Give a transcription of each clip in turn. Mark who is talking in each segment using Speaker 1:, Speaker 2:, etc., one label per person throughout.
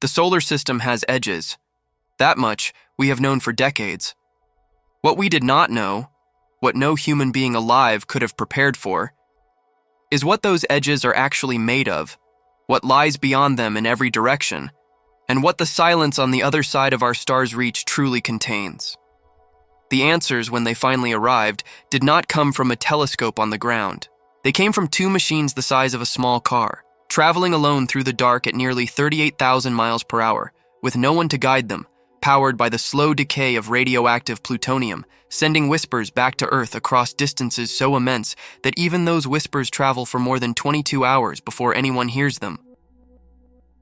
Speaker 1: The solar system has edges. That much we have known for decades. What we did not know, what no human being alive could have prepared for, is what those edges are actually made of, what lies beyond them in every direction, and what the silence on the other side of our star's reach truly contains. The answers, when they finally arrived, did not come from a telescope on the ground. They came from two machines the size of a small car, traveling alone through the dark at nearly 38,000 miles per hour, with no one to guide them, powered by the slow decay of radioactive plutonium, sending whispers back to Earth across distances so immense that even those whispers travel for more than 22 hours before anyone hears them.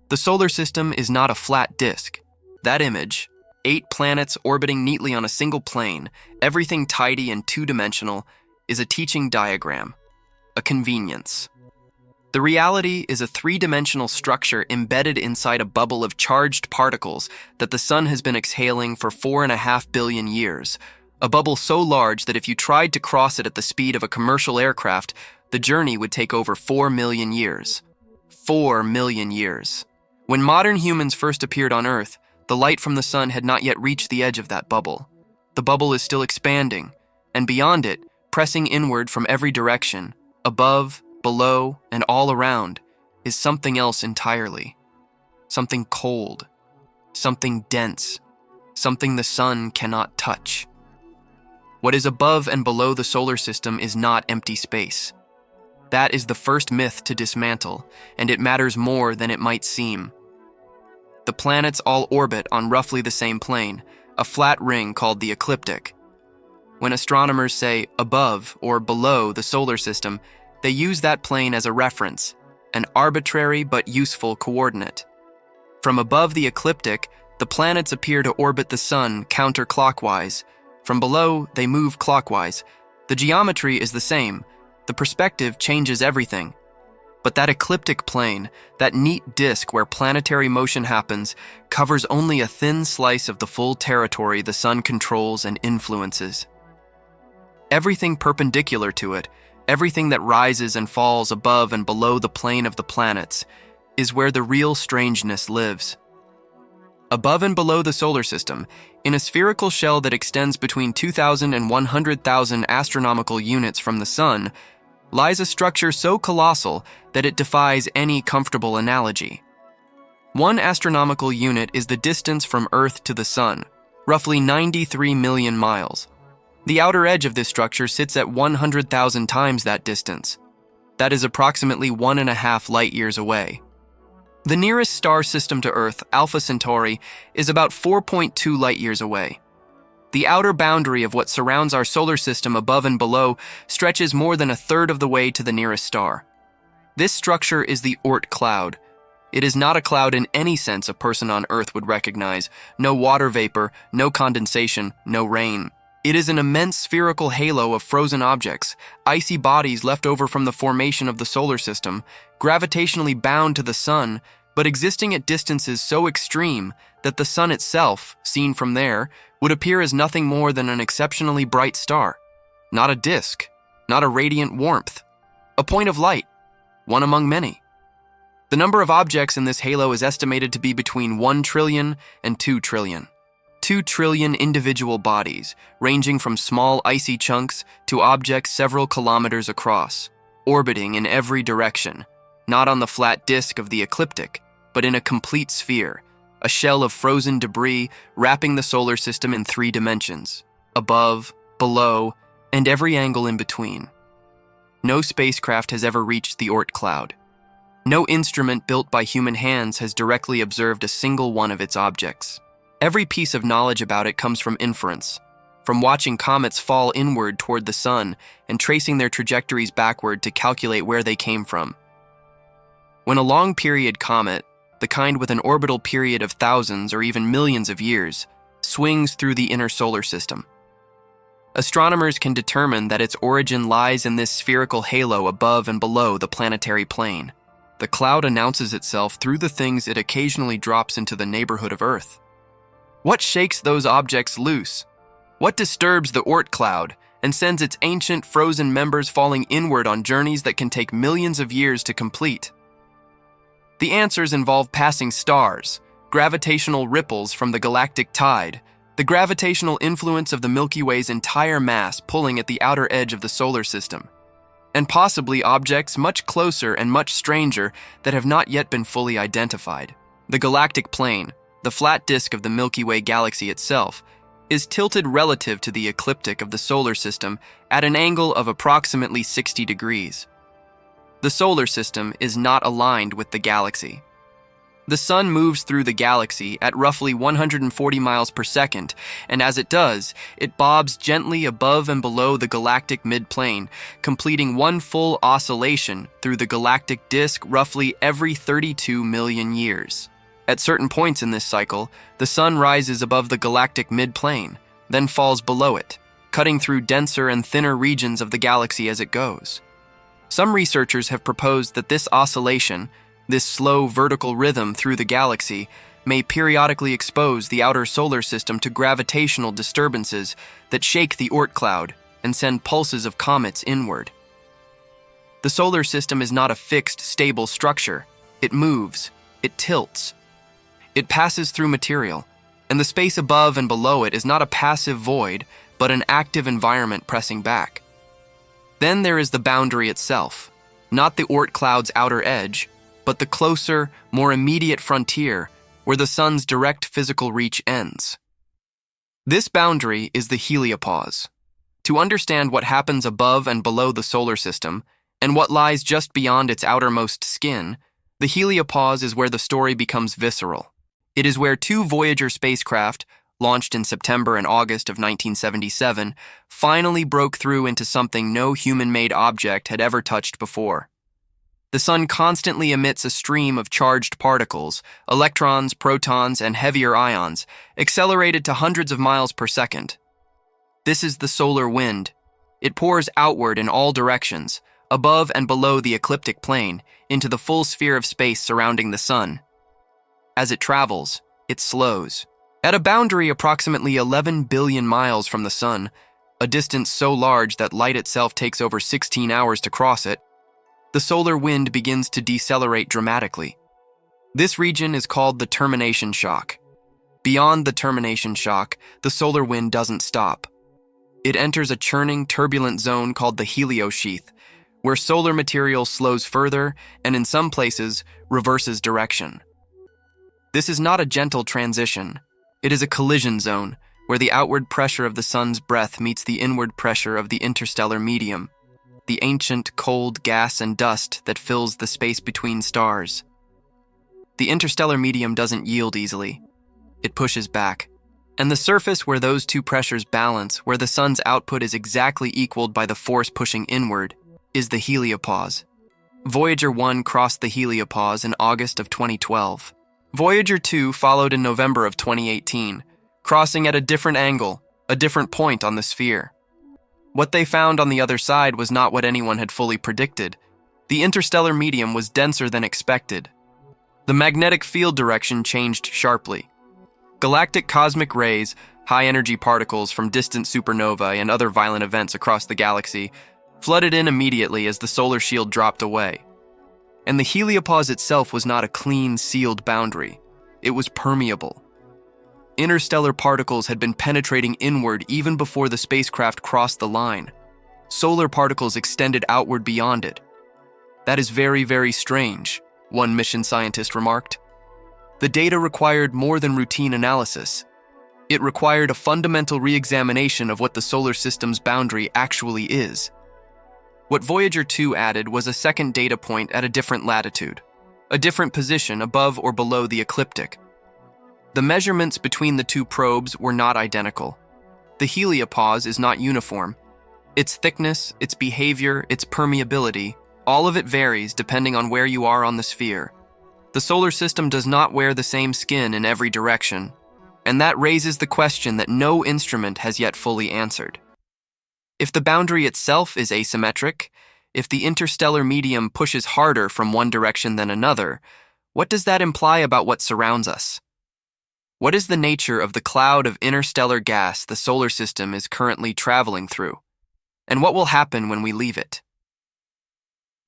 Speaker 1: The solar system is not a flat disk. That image, 8 planets orbiting neatly on a single plane, everything tidy and two-dimensional, is a teaching diagram, a convenience. The reality is a 3-dimensional structure embedded inside a bubble of charged particles that the sun has been exhaling for 4.5 billion years, a bubble so large that if you tried to cross it at the speed of a commercial aircraft, the journey would take over 4 million years. 4 million years. When modern humans first appeared on Earth, the light from the sun had not yet reached the edge of that bubble. The bubble is still expanding, and beyond it, pressing inward from every direction, above, below, and all around, is something else entirely. Something cold, something dense, something the sun cannot touch. What is above and below the solar system is not empty space. That is the first myth to dismantle, and it matters more than it might seem. The planets all orbit on roughly the same plane, a flat ring called the ecliptic. When astronomers say above or below the solar system, they use that plane as a reference, an arbitrary but useful coordinate. From above the ecliptic, the planets appear to orbit the sun counterclockwise. From below, they move clockwise. The geometry is the same. The perspective changes everything. But that ecliptic plane, that neat disk where planetary motion happens, covers only a thin slice of the full territory the sun controls and influences. Everything perpendicular to it, everything that rises and falls above and below the plane of the planets, is where the real strangeness lives. Above and below the solar system, in a spherical shell that extends between 2,000 and 100,000 astronomical units from the sun, lies a structure so colossal that it defies any comfortable analogy. 1 astronomical unit is the distance from Earth to the sun, roughly 93 million miles. The outer edge of this structure sits at 100,000 times that distance. That is approximately 1.5 light years away. The nearest star system to Earth, Alpha Centauri, is about 4.2 light years away. The outer boundary of what surrounds our solar system above and below stretches more than a third of the way to the nearest star. This structure is the Oort cloud. It is not a cloud in any sense a person on Earth would recognize. No water vapor, no condensation, no rain. It is an immense spherical halo of frozen objects, icy bodies left over from the formation of the solar system, gravitationally bound to the sun, but existing at distances so extreme that the sun itself, seen from there, would appear as nothing more than an exceptionally bright star. Not a disk, not a radiant warmth, a point of light, one among many. The number of objects in this halo is estimated to be between 1 trillion and 2 trillion. 2 trillion individual bodies, ranging from small icy chunks to objects several kilometers across, orbiting in every direction, not on the flat disk of the ecliptic, but in a complete sphere, a shell of frozen debris wrapping the solar system in 3 dimensions, above, below, and every angle in between. No spacecraft has ever reached the Oort cloud. No instrument built by human hands has directly observed a single one of its objects. Every piece of knowledge about it comes from inference, from watching comets fall inward toward the sun and tracing their trajectories backward to calculate where they came from. When a long-period comet, the kind with an orbital period of thousands or even millions of years, swings through the inner solar system, astronomers can determine that its origin lies in this spherical halo above and below the planetary plane. The cloud announces itself through the things it occasionally drops into the neighborhood of Earth. What shakes those objects loose? What disturbs the Oort cloud and sends its ancient frozen members falling inward on journeys that can take millions of years to complete? The answers involve passing stars, gravitational ripples from the galactic tide, the gravitational influence of the Milky Way's entire mass pulling at the outer edge of the solar system, and possibly objects much closer and much stranger that have not yet been fully identified. The galactic plane, the flat disk of the Milky Way galaxy itself, is tilted relative to the ecliptic of the solar system at an angle of approximately 60 degrees. The solar system is not aligned with the galaxy. The sun moves through the galaxy at roughly 140 miles per second, and as it does, it bobs gently above and below the galactic midplane, completing one full oscillation through the galactic disk roughly every 32 million years. At certain points in this cycle, the sun rises above the galactic midplane, then falls below it, cutting through denser and thinner regions of the galaxy as it goes. Some researchers have proposed that this oscillation, this slow vertical rhythm through the galaxy, may periodically expose the outer solar system to gravitational disturbances that shake the Oort cloud and send pulses of comets inward. The solar system is not a fixed, stable structure. It moves, it tilts. It passes through material, and the space above and below it is not a passive void, but an active environment pressing back. Then there is the boundary itself, not the Oort cloud's outer edge, but the closer, more immediate frontier where the sun's direct physical reach ends. This boundary is the heliopause. To understand what happens above and below the solar system, and what lies just beyond its outermost skin, the heliopause is where the story becomes visceral. It is where two Voyager spacecraft, launched in September and August of 1977, finally broke through into something no human-made object had ever touched before. The sun constantly emits a stream of charged particles, electrons, protons, and heavier ions, accelerated to hundreds of miles per second. This is the solar wind. It pours outward in all directions, above and below the ecliptic plane, into the full sphere of space surrounding the sun. As it travels, it slows. At a boundary approximately 11 billion miles from the sun, a distance so large that light itself takes over 16 hours to cross it, the solar wind begins to decelerate dramatically. This region is called the termination shock. Beyond the termination shock, the solar wind doesn't stop. It enters a churning, turbulent zone called the heliosheath, where solar material slows further and in some places reverses direction. This is not a gentle transition. It is a collision zone, where the outward pressure of the sun's breath meets the inward pressure of the interstellar medium, the ancient, cold gas and dust that fills the space between stars. The interstellar medium doesn't yield easily. It pushes back. And the surface where those two pressures balance, where the sun's output is exactly equaled by the force pushing inward, is the heliopause. Voyager 1 crossed the heliopause in August of 2012. Voyager 2 followed in November of 2018, crossing at a different angle, a different point on the sphere. What they found on the other side was not what anyone had fully predicted. The interstellar medium was denser than expected. The magnetic field direction changed sharply. Galactic cosmic rays, high-energy particles from distant supernovae and other violent events across the galaxy, flooded in immediately as the solar shield dropped away. And the heliopause itself was not a clean, sealed boundary. It was permeable. Interstellar particles had been penetrating inward even before the spacecraft crossed the line. Solar particles extended outward beyond it. That is very, very strange, one mission scientist remarked. The data required more than routine analysis. It required a fundamental re-examination of what the solar system's boundary actually is. What Voyager 2 added was a second data point at a different latitude, a different position above or below the ecliptic. The measurements between the two probes were not identical. The heliopause is not uniform. Its thickness, its behavior, its permeability, all of it varies depending on where you are on the sphere. The solar system does not wear the same skin in every direction, and that raises the question that no instrument has yet fully answered. If the boundary itself is asymmetric, if the interstellar medium pushes harder from one direction than another, what does that imply about what surrounds us? What is the nature of the cloud of interstellar gas the solar system is currently traveling through? And what will happen when we leave it?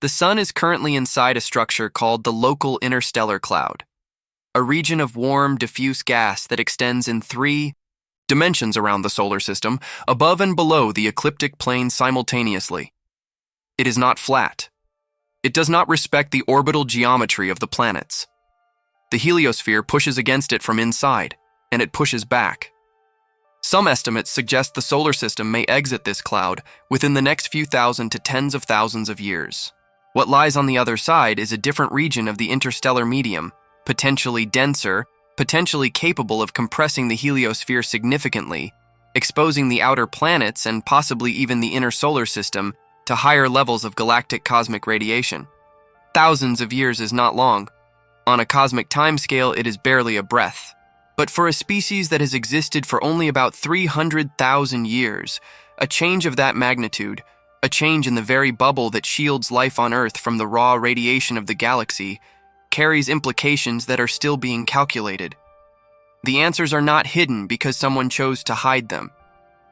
Speaker 1: The sun is currently inside a structure called the local interstellar cloud. a region of warm, diffuse gas that extends in 3 dimensions around the solar system, above and below the ecliptic plane simultaneously. It is not flat. It does not respect the orbital geometry of the planets. The heliosphere pushes against it from inside, and it pushes back. Some estimates suggest the solar system may exit this cloud within the next few thousand to tens of thousands of years. What lies on the other side is a different region of the interstellar medium, potentially denser, potentially capable of compressing the heliosphere significantly, exposing the outer planets and possibly even the inner solar system to higher levels of galactic cosmic radiation. Thousands of years is not long. On a cosmic timescale, it is barely a breath. But for a species that has existed for only about 300,000 years, a change of that magnitude, a change in the very bubble that shields life on Earth from the raw radiation of the galaxy, carries implications that are still being calculated. The answers are not hidden because someone chose to hide them.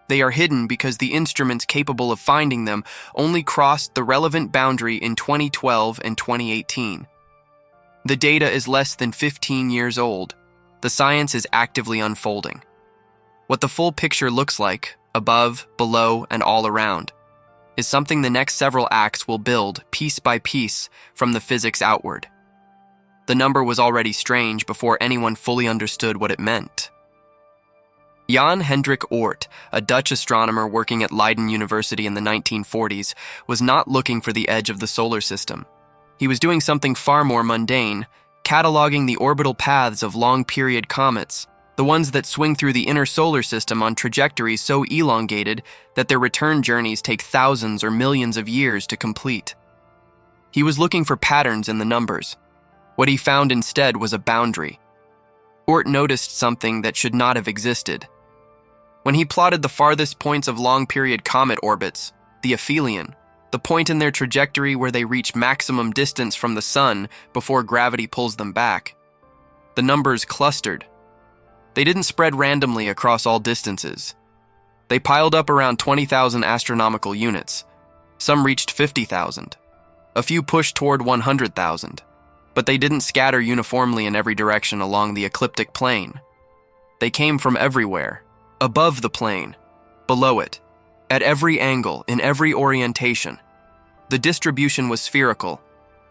Speaker 1: They are hidden because the instruments capable of finding them only crossed the relevant boundary in 2012 and 2018. The data is less than 15 years old. The science is actively unfolding. What the full picture looks like, above, below, and all around, is something the next several acts will build piece by piece from the physics outward. The number was already strange before anyone fully understood what it meant. Jan Hendrik Oort, a Dutch astronomer working at Leiden University in the 1940s, was not looking for the edge of the solar system. He was doing something far more mundane, cataloging the orbital paths of long-period comets, the ones that swing through the inner solar system on trajectories so elongated that their return journeys take thousands or millions of years to complete. He was looking for patterns in the numbers. What he found instead was a boundary. Oort noticed something that should not have existed. When he plotted the farthest points of long-period comet orbits, the aphelion, the point in their trajectory where they reach maximum distance from the sun before gravity pulls them back, the numbers clustered. They didn't spread randomly across all distances. They piled up around 20,000 astronomical units. Some reached 50,000. A few pushed toward 100,000. But they didn't scatter uniformly in every direction along the ecliptic plane. They came from everywhere, above the plane, below it, at every angle, in every orientation. The distribution was spherical.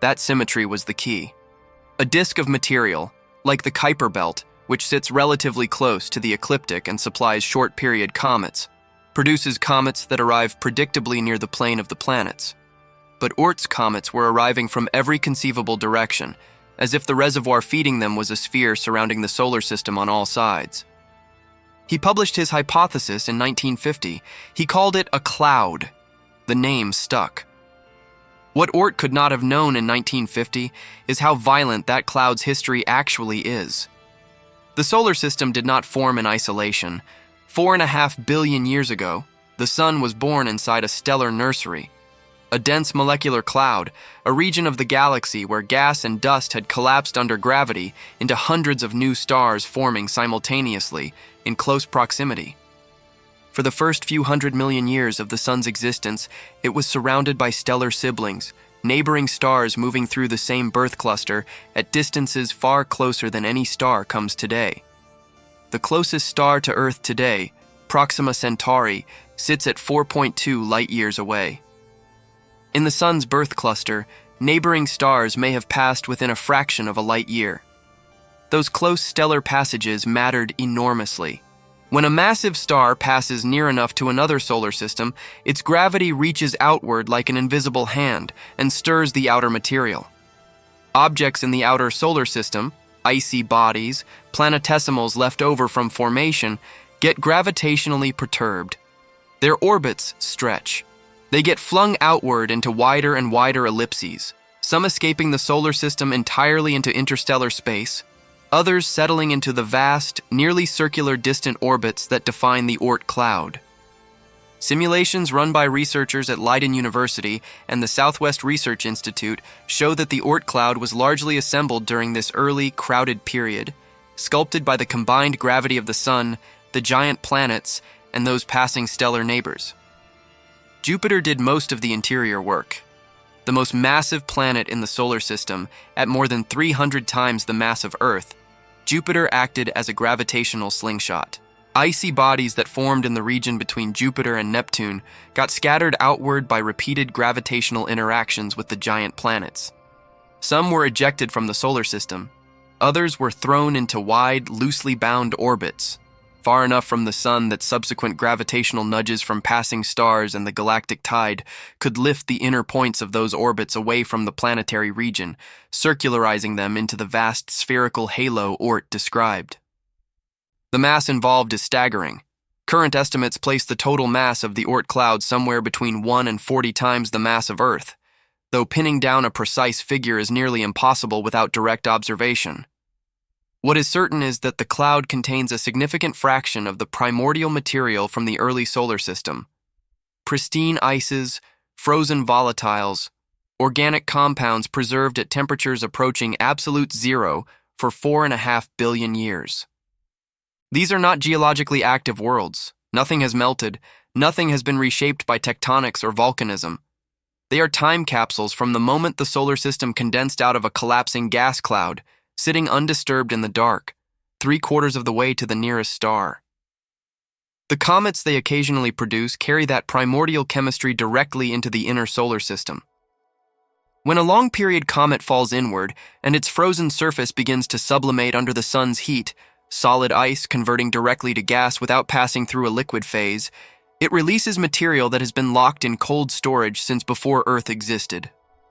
Speaker 1: That symmetry was the key. A disk of material, like the Kuiper belt, which sits relatively close to the ecliptic and supplies short-period comets, produces comets that arrive predictably near the plane of the planets. But Oort's comets were arriving from every conceivable direction, as if the reservoir feeding them was a sphere surrounding the solar system on all sides. He published his hypothesis in 1950. He called it a cloud. The name stuck. What Oort could not have known in 1950 is how violent that cloud's history actually is. The solar system did not form in isolation. 4.5 billion years ago, the sun was born inside a stellar nursery. A dense molecular cloud, a region of the galaxy where gas and dust had collapsed under gravity into hundreds of new stars forming simultaneously in close proximity. For the first few 100 million years of the sun's existence, it was surrounded by stellar siblings, neighboring stars moving through the same birth cluster at distances far closer than any star comes today. The closest star to Earth today, Proxima Centauri, sits at 4.2 light-years away. In the sun's birth cluster, neighboring stars may have passed within a fraction of a light-year. Those close stellar passages mattered enormously. When a massive star passes near enough to another solar system, its gravity reaches outward like an invisible hand and stirs the outer material. Objects in the outer solar system, icy bodies, planetesimals left over from formation, get gravitationally perturbed. Their orbits stretch. They get flung outward into wider and wider ellipses, some escaping the solar system entirely into interstellar space, others settling into the vast, nearly circular distant orbits that define the Oort cloud. Simulations run by researchers at Leiden University and the Southwest Research Institute show that the Oort cloud was largely assembled during this early, crowded period, sculpted by the combined gravity of the sun, the giant planets, and those passing stellar neighbors. Jupiter did most of the interior work. The most massive planet in the solar system, at more than 300 times the mass of Earth, Jupiter acted as a gravitational slingshot. Icy bodies that formed in the region between Jupiter and Neptune got scattered outward by repeated gravitational interactions with the giant planets. Some were ejected from the solar system. Others were thrown into wide, loosely bound orbits, far enough from the sun that subsequent gravitational nudges from passing stars and the galactic tide could lift the inner points of those orbits away from the planetary region, circularizing them into the vast spherical halo Oort described. The mass involved is staggering. Current estimates place the total mass of the Oort cloud somewhere between 1 and 40 times the mass of Earth, though pinning down a precise figure is nearly impossible without direct observation. What is certain is that the cloud contains a significant fraction of the primordial material from the early solar system. Pristine ices, frozen volatiles, organic compounds preserved at temperatures approaching absolute zero for 4.5 billion years. These are not geologically active worlds. Nothing has melted, nothing has been reshaped by tectonics or volcanism. They are time capsules from the moment the solar system condensed out of a collapsing gas cloud, sitting undisturbed in the dark, 3/4 of the way to the nearest star. The comets they occasionally produce carry that primordial chemistry directly into the inner solar system. When a long-period comet falls inward and its frozen surface begins to sublimate under the sun's heat, solid ice converting directly to gas without passing through a liquid phase, it releases material that has been locked in cold storage since before Earth existed.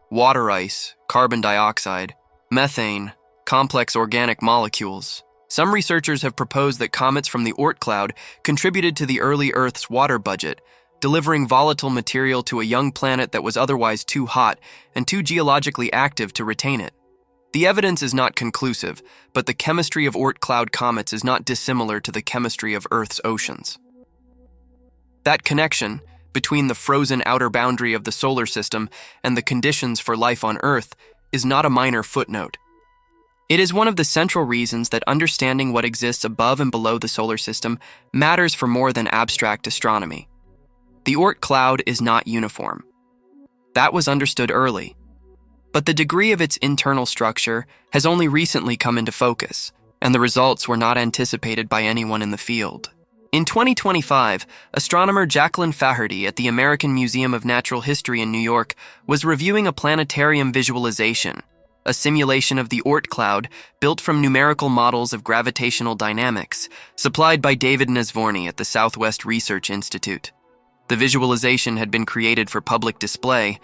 Speaker 1: Water ice, carbon dioxide, methane, complex organic molecules. Some researchers have proposed that comets from the Oort cloud contributed to the early Earth's water budget, delivering volatile material to a young planet that was otherwise too hot and too geologically active to retain it. The evidence is not conclusive, but the chemistry of Oort cloud comets is not dissimilar to the chemistry of Earth's oceans. That connection between the frozen outer boundary of the solar system and the conditions for life on Earth is not a minor footnote. It is one of the central reasons that understanding what exists above and below the solar system matters for more than abstract astronomy. The Oort cloud is not uniform. That was understood early. But the degree of its internal structure has only recently come into focus, and the results were not anticipated by anyone in the field. In 2025, astronomer Jacqueline Faherty at the American Museum of Natural History in New York was reviewing a planetarium visualization, a simulation of the Oort cloud built from numerical models of gravitational dynamics, supplied by David Nesvorny at the Southwest Research Institute. The visualization had been created for public display.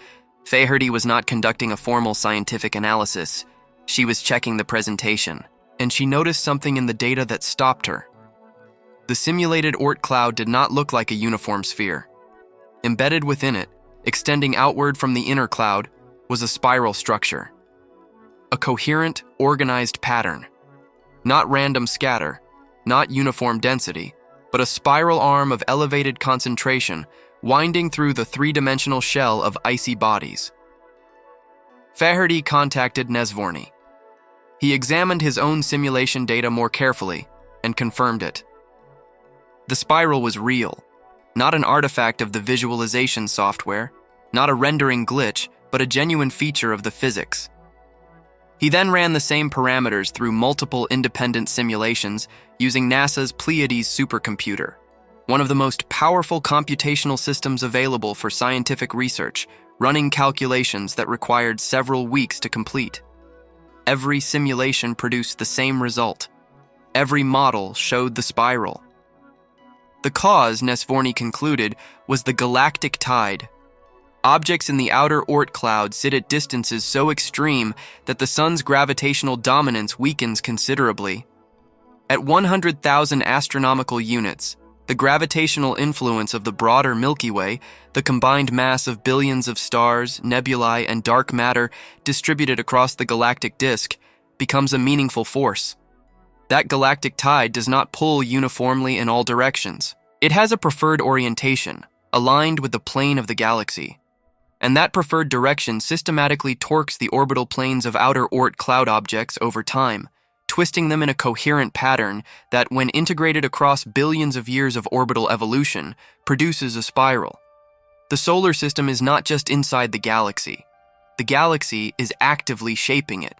Speaker 1: Faherty was not conducting a formal scientific analysis. She was checking the presentation, and she noticed something in the data that stopped her. The simulated Oort cloud did not look like a uniform sphere. Embedded within it, extending outward from the inner cloud, was a spiral structure. A coherent, organized pattern. Not random scatter, not uniform density, but a spiral arm of elevated concentration winding through the three-dimensional shell of icy bodies. Faherty contacted Nesvorny. He examined his own simulation data more carefully and confirmed it. The spiral was real, not an artifact of the visualization software, not a rendering glitch, but a genuine feature of the physics. He then ran the same parameters through multiple independent simulations using NASA's Pleiades supercomputer, one of the most powerful computational systems available for scientific research, running calculations that required several weeks to complete. Every simulation produced the same result. Every model showed the spiral. The cause, Nesvorny concluded, was the galactic tide. Objects in the outer Oort cloud sit at distances so extreme that the sun's gravitational dominance weakens considerably. At 100,000 astronomical units, the gravitational influence of the broader Milky Way, the combined mass of billions of stars, nebulae, and dark matter distributed across the galactic disk, becomes a meaningful force. That galactic tide does not pull uniformly in all directions. It has a preferred orientation, aligned with the plane of the galaxy. And that preferred direction systematically torques the orbital planes of outer Oort cloud objects over time, twisting them in a coherent pattern that, when integrated across billions of years of orbital evolution, produces a spiral. The solar system is not just inside the galaxy is actively shaping it.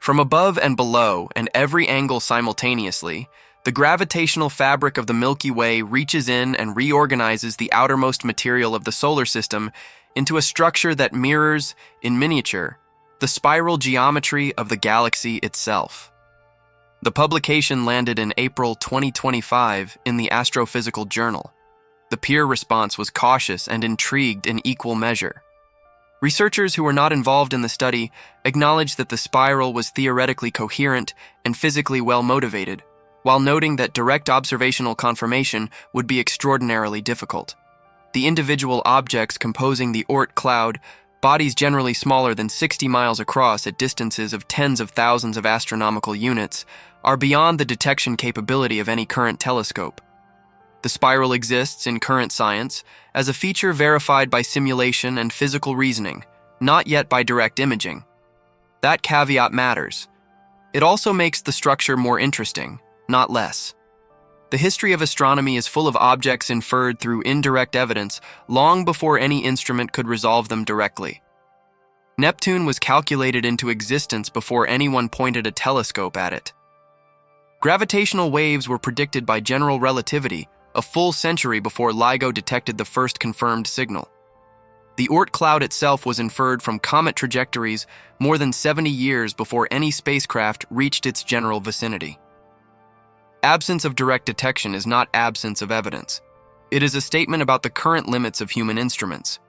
Speaker 1: From above and below, and every angle simultaneously, the gravitational fabric of the Milky Way reaches in and reorganizes the outermost material of the solar system into a structure that mirrors, in miniature, the spiral geometry of the galaxy itself. The publication landed in April 2025 in the Astrophysical Journal. The peer response was cautious and intrigued in equal measure. Researchers who were not involved in the study acknowledged that the spiral was theoretically coherent and physically well-motivated, while noting that direct observational confirmation would be extraordinarily difficult. The individual objects composing the Oort cloud, bodies generally smaller than 60 miles across at distances of tens of thousands of astronomical units, are beyond the detection capability of any current telescope. The spiral exists in current science as a feature verified by simulation and physical reasoning, not yet by direct imaging. That caveat matters. It also makes the structure more interesting, not less. The history of astronomy is full of objects inferred through indirect evidence long before any instrument could resolve them directly. Neptune was calculated into existence before anyone pointed a telescope at it. Gravitational waves were predicted by general relativity a full century before LIGO detected the first confirmed signal. The Oort cloud itself was inferred from comet trajectories more than 70 years before any spacecraft reached its general vicinity. Absence of direct detection is not absence of evidence. It is a statement about the current limits of human instruments.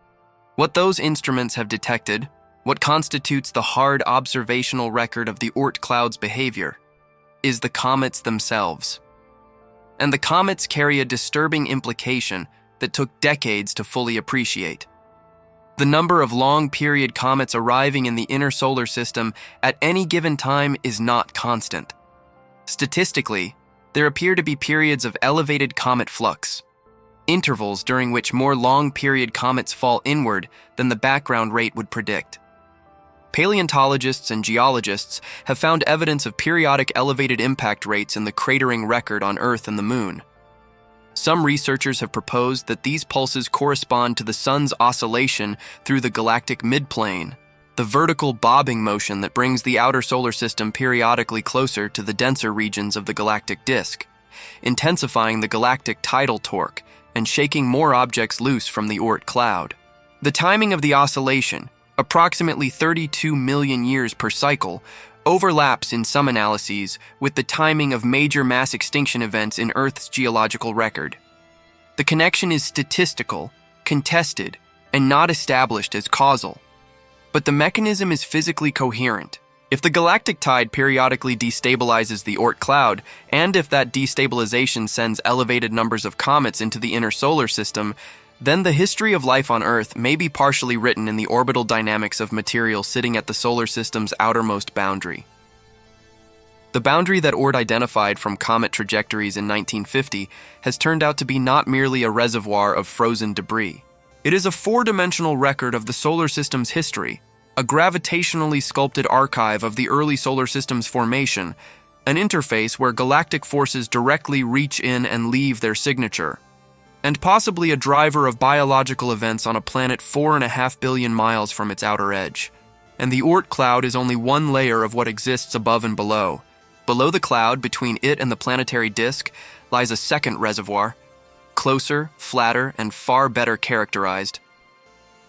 Speaker 1: What those instruments have detected, what constitutes the hard observational record of the Oort cloud's behavior, is the comets themselves. And the comets carry a disturbing implication that took decades to fully appreciate. The number of long-period comets arriving in the inner solar system at any given time is not constant. Statistically, there appear to be periods of elevated comet flux, intervals during which more long-period comets fall inward than the background rate would predict. Paleontologists and geologists have found evidence of periodic elevated impact rates in the cratering record on Earth and the Moon. Some researchers have proposed that these pulses correspond to the Sun's oscillation through the galactic midplane, the vertical bobbing motion that brings the outer solar system periodically closer to the denser regions of the galactic disk, intensifying the galactic tidal torque and shaking more objects loose from the Oort cloud. The timing of the oscillation, approximately 32 million years per cycle, overlaps in some analyses with the timing of major mass extinction events in Earth's geological record. The connection is statistical, contested, and not established as causal. But the mechanism is physically coherent. If the galactic tide periodically destabilizes the Oort cloud, and if that destabilization sends elevated numbers of comets into the inner solar system, then the history of life on Earth may be partially written in the orbital dynamics of material sitting at the solar system's outermost boundary. The boundary that Oort identified from comet trajectories in 1950 has turned out to be not merely a reservoir of frozen debris. It is a four-dimensional record of the solar system's history, a gravitationally sculpted archive of the early solar system's formation, an interface where galactic forces directly reach in and leave their signature, and possibly a driver of biological events on a planet 4.5 billion miles from its outer edge. And the Oort cloud is only one layer of what exists above and below. Below the cloud, between it and the planetary disk, lies a second reservoir, closer, flatter, and far better characterized.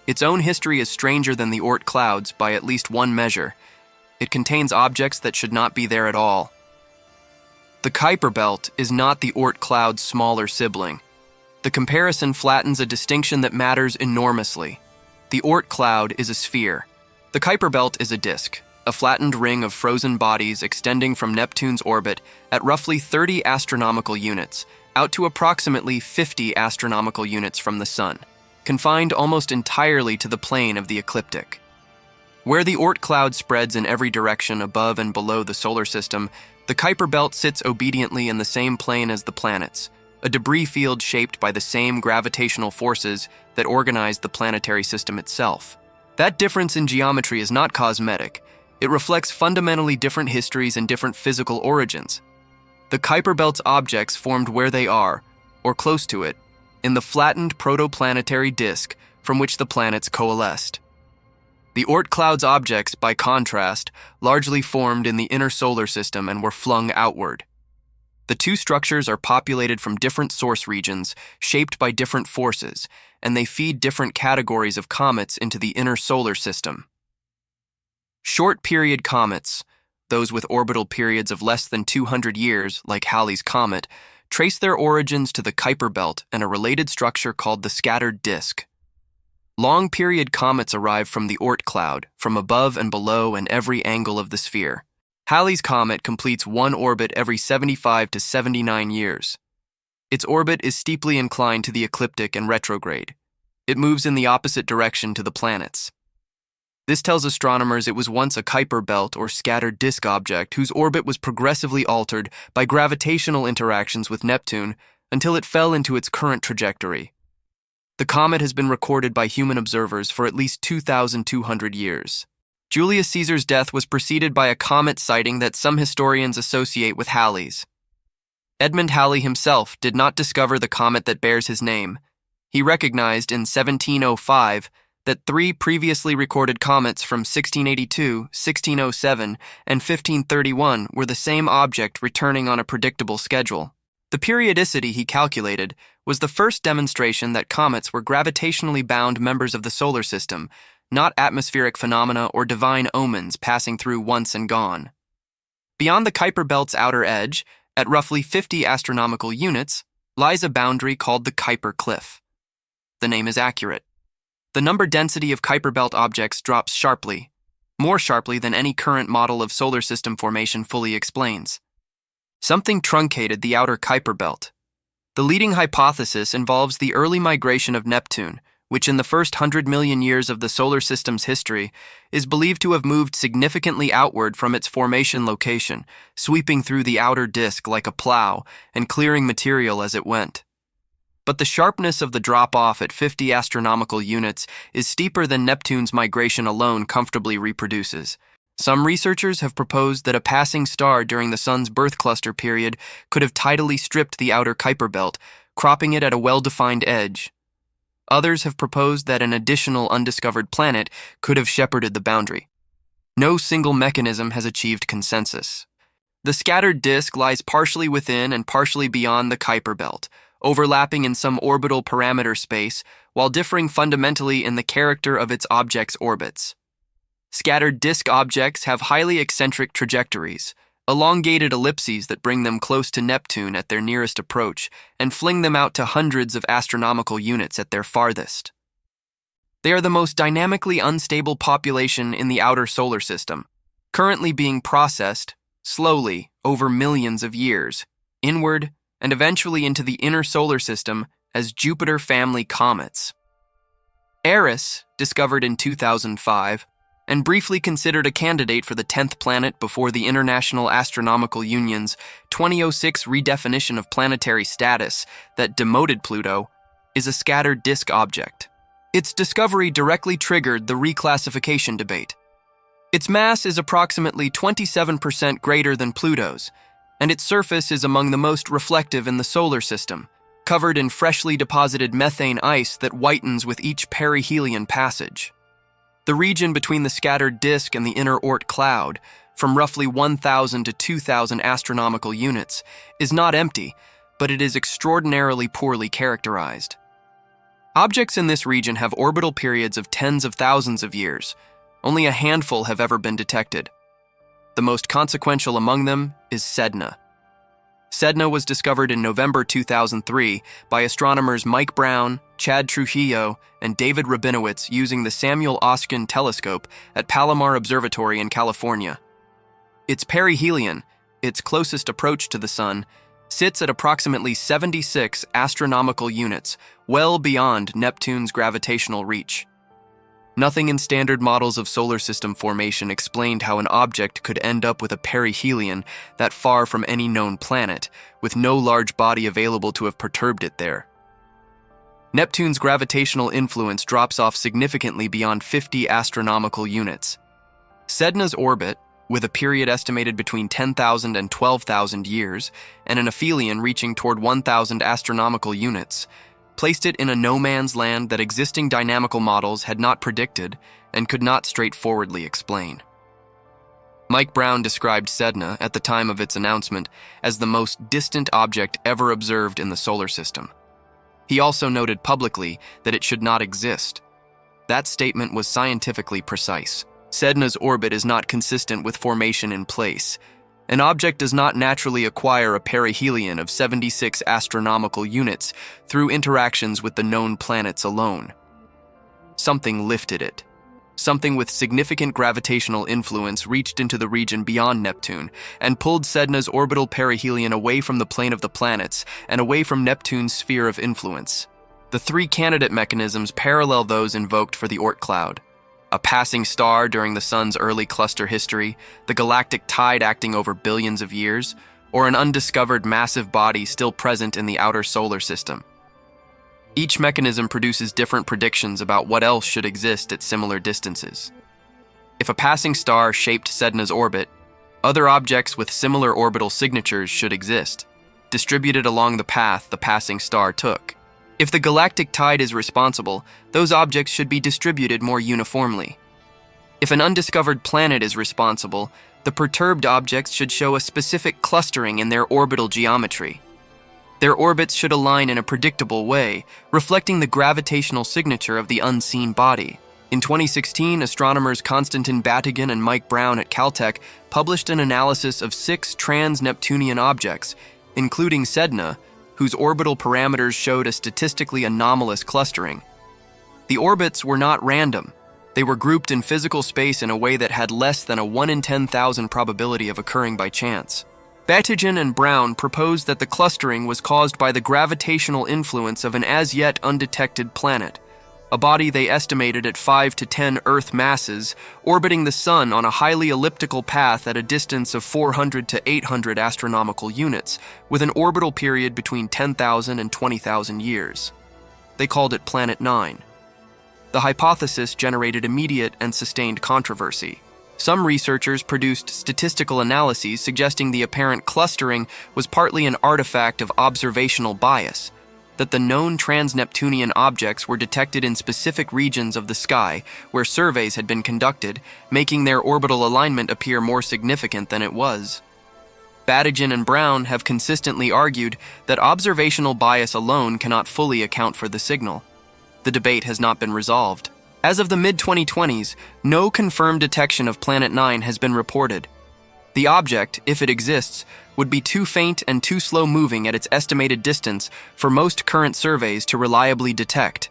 Speaker 1: Its own history is stranger than the Oort clouds by at least one measure. It contains objects that should not be there at all. The Kuiper belt is not the Oort cloud's smaller sibling. The comparison flattens a distinction that matters enormously. The Oort cloud is a sphere. The Kuiper belt is a disk, a flattened ring of frozen bodies extending from Neptune's orbit at roughly 30 astronomical units, out to approximately 50 astronomical units from the Sun, confined almost entirely to the plane of the ecliptic. Where the Oort cloud spreads in every direction above and below the solar system, the Kuiper belt sits obediently in the same plane as the planets, a debris field shaped by the same gravitational forces that organize the planetary system itself. That difference in geometry is not cosmetic. It reflects fundamentally different histories and different physical origins. The Kuiper belt's objects formed where they are, or close to it, in the flattened protoplanetary disk from which the planets coalesced. The Oort cloud's objects, by contrast, largely formed in the inner solar system and were flung outward. The two structures are populated from different source regions, shaped by different forces, and they feed different categories of comets into the inner solar system. Short-period comets, those with orbital periods of less than 200 years, like Halley's Comet, trace their origins to the Kuiper belt and a related structure called the scattered disk. Long-period comets arrive from the Oort cloud, from above and below and every angle of the sphere. Halley's Comet completes one orbit every 75 to 79 years. Its orbit is steeply inclined to the ecliptic and retrograde. It moves in the opposite direction to the planets. This tells astronomers it was once a Kuiper belt or scattered disk object whose orbit was progressively altered by gravitational interactions with Neptune until it fell into its current trajectory. The comet has been recorded by human observers for at least 2,200 years. Julius Caesar's death was preceded by a comet sighting that some historians associate with Halley's. Edmund Halley himself did not discover the comet that bears his name. He recognized in 1705 that three previously recorded comets from 1682, 1607, and 1531 were the same object returning on a predictable schedule. The periodicity he calculated was the first demonstration that comets were gravitationally bound members of the solar system, not atmospheric phenomena or divine omens passing through once and gone. Beyond the Kuiper belt's outer edge, at roughly 50 astronomical units, lies a boundary called the Kuiper cliff. The name is accurate. The number density of Kuiper belt objects drops sharply, more sharply than any current model of solar system formation fully explains. Something truncated the outer Kuiper belt. The leading hypothesis involves the early migration of Neptune, which in the first 100 million years of the solar system's history is believed to have moved significantly outward from its formation location, sweeping through the outer disk like a plow and clearing material as it went. But the sharpness of the drop-off at 50 astronomical units is steeper than Neptune's migration alone comfortably reproduces. Some researchers have proposed that a passing star during the Sun's birth cluster period could have tidally stripped the outer Kuiper belt, cropping it at a well-defined edge. Others have proposed that an additional undiscovered planet could have shepherded the boundary. No single mechanism has achieved consensus. The scattered disk lies partially within and partially beyond the Kuiper belt, overlapping in some orbital parameter space while differing fundamentally in the character of its objects' orbits. Scattered disk objects have highly eccentric trajectories, elongated ellipses that bring them close to Neptune at their nearest approach and fling them out to hundreds of astronomical units at their farthest. They are the most dynamically unstable population in the outer solar system, currently being processed, slowly, over millions of years, inward and eventually into the inner solar system as Jupiter family comets. Eris, discovered in 2005, and briefly considered a candidate for the 10th planet before the International Astronomical Union's 2006 redefinition of planetary status that demoted Pluto, is a scattered disk object. Its discovery directly triggered the reclassification debate. Its mass is approximately 27% greater than Pluto's, and its surface is among the most reflective in the solar system, covered in freshly deposited methane ice that whitens with each perihelion passage. The region between the scattered disk and the inner Oort cloud, from roughly 1,000 to 2,000 astronomical units, is not empty, but it is extraordinarily poorly characterized. Objects in this region have orbital periods of tens of thousands of years. Only a handful have ever been detected. The most consequential among them is Sedna. Sedna was discovered in November 2003 by astronomers Mike Brown, Chad Trujillo, and David Rabinowitz using the Samuel Oskin telescope at Palomar Observatory in California. Its perihelion, its closest approach to the Sun, sits at approximately 76 astronomical units, well beyond Neptune's gravitational reach. Nothing in standard models of solar system formation explained how an object could end up with a perihelion that far from any known planet, with no large body available to have perturbed it there. Neptune's gravitational influence drops off significantly beyond 50 astronomical units. Sedna's orbit, with a period estimated between 10,000 and 12,000 years, and an aphelion reaching toward 1,000 astronomical units, placed it in a no-man's land that existing dynamical models had not predicted and could not straightforwardly explain. Mike Brown described Sedna, at the time of its announcement, as the most distant object ever observed in the solar system. He also noted publicly that it should not exist. That statement was scientifically precise. Sedna's orbit is not consistent with formation in place. An object does not naturally acquire a perihelion of 76 astronomical units through interactions with the known planets alone. Something lifted it. Something with significant gravitational influence reached into the region beyond Neptune and pulled Sedna's orbital perihelion away from the plane of the planets and away from Neptune's sphere of influence. The three candidate mechanisms parallel those invoked for the Oort cloud: a passing star during the sun's early cluster history, the galactic tide acting over billions of years, or an undiscovered massive body still present in the outer solar system. Each mechanism produces different predictions about what else should exist at similar distances. If a passing star shaped Sedna's orbit, other objects with similar orbital signatures should exist, distributed along the path the passing star took. If the galactic tide is responsible, those objects should be distributed more uniformly. If an undiscovered planet is responsible, the perturbed objects should show a specific clustering in their orbital geometry. Their orbits should align in a predictable way, reflecting the gravitational signature of the unseen body. In 2016, astronomers Konstantin Batygin and Mike Brown at Caltech published an analysis of 6 trans-Neptunian objects, including Sedna, whose orbital parameters showed a statistically anomalous clustering. The orbits were not random. They were grouped in physical space in a way that had less than a 1 in 10,000 probability of occurring by chance. Batygin and Brown proposed that the clustering was caused by the gravitational influence of an as-yet undetected planet, a body they estimated at 5 to 10 Earth masses, orbiting the Sun on a highly elliptical path at a distance of 400 to 800 astronomical units, with an orbital period between 10,000 and 20,000 years. They called it Planet 9. The hypothesis generated immediate and sustained controversy. Some researchers produced statistical analyses suggesting the apparent clustering was partly an artifact of observational bias, that the known trans-Neptunian objects were detected in specific regions of the sky where surveys had been conducted, making their orbital alignment appear more significant than it was. Batygin and Brown have consistently argued that observational bias alone cannot fully account for the signal. The debate has not been resolved. As of the mid-2020s, no confirmed detection of Planet 9 has been reported. The object, if it exists, would be too faint and too slow-moving at its estimated distance for most current surveys to reliably detect.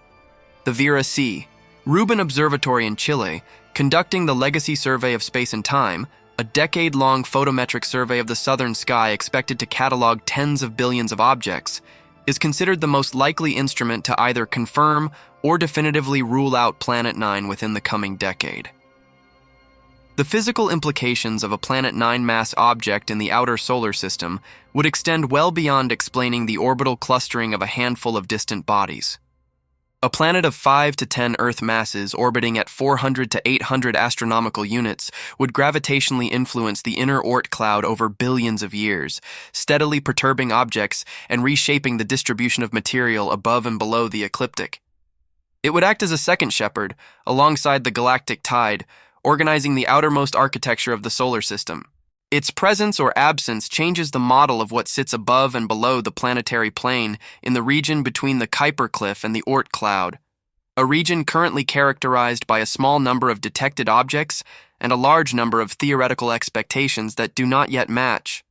Speaker 1: The Vera C. Rubin Observatory in Chile, conducting the Legacy Survey of Space and Time, a decade-long photometric survey of the southern sky expected to catalog tens of billions of objects, is considered the most likely instrument to either confirm or definitively rule out Planet 9 within the coming decade. The physical implications of a Planet 9 mass object in the outer solar system would extend well beyond explaining the orbital clustering of a handful of distant bodies. A planet of 5 to 10 Earth masses orbiting at 400 to 800 astronomical units would gravitationally influence the inner Oort cloud over billions of years, steadily perturbing objects and reshaping the distribution of material above and below the ecliptic. It would act as a second shepherd, alongside the galactic tide, organizing the outermost architecture of the solar system. Its presence or absence changes the model of what sits above and below the planetary plane in the region between the Kuiper Cliff and the Oort cloud, a region currently characterized by a small number of detected objects and a large number of theoretical expectations that do not yet match.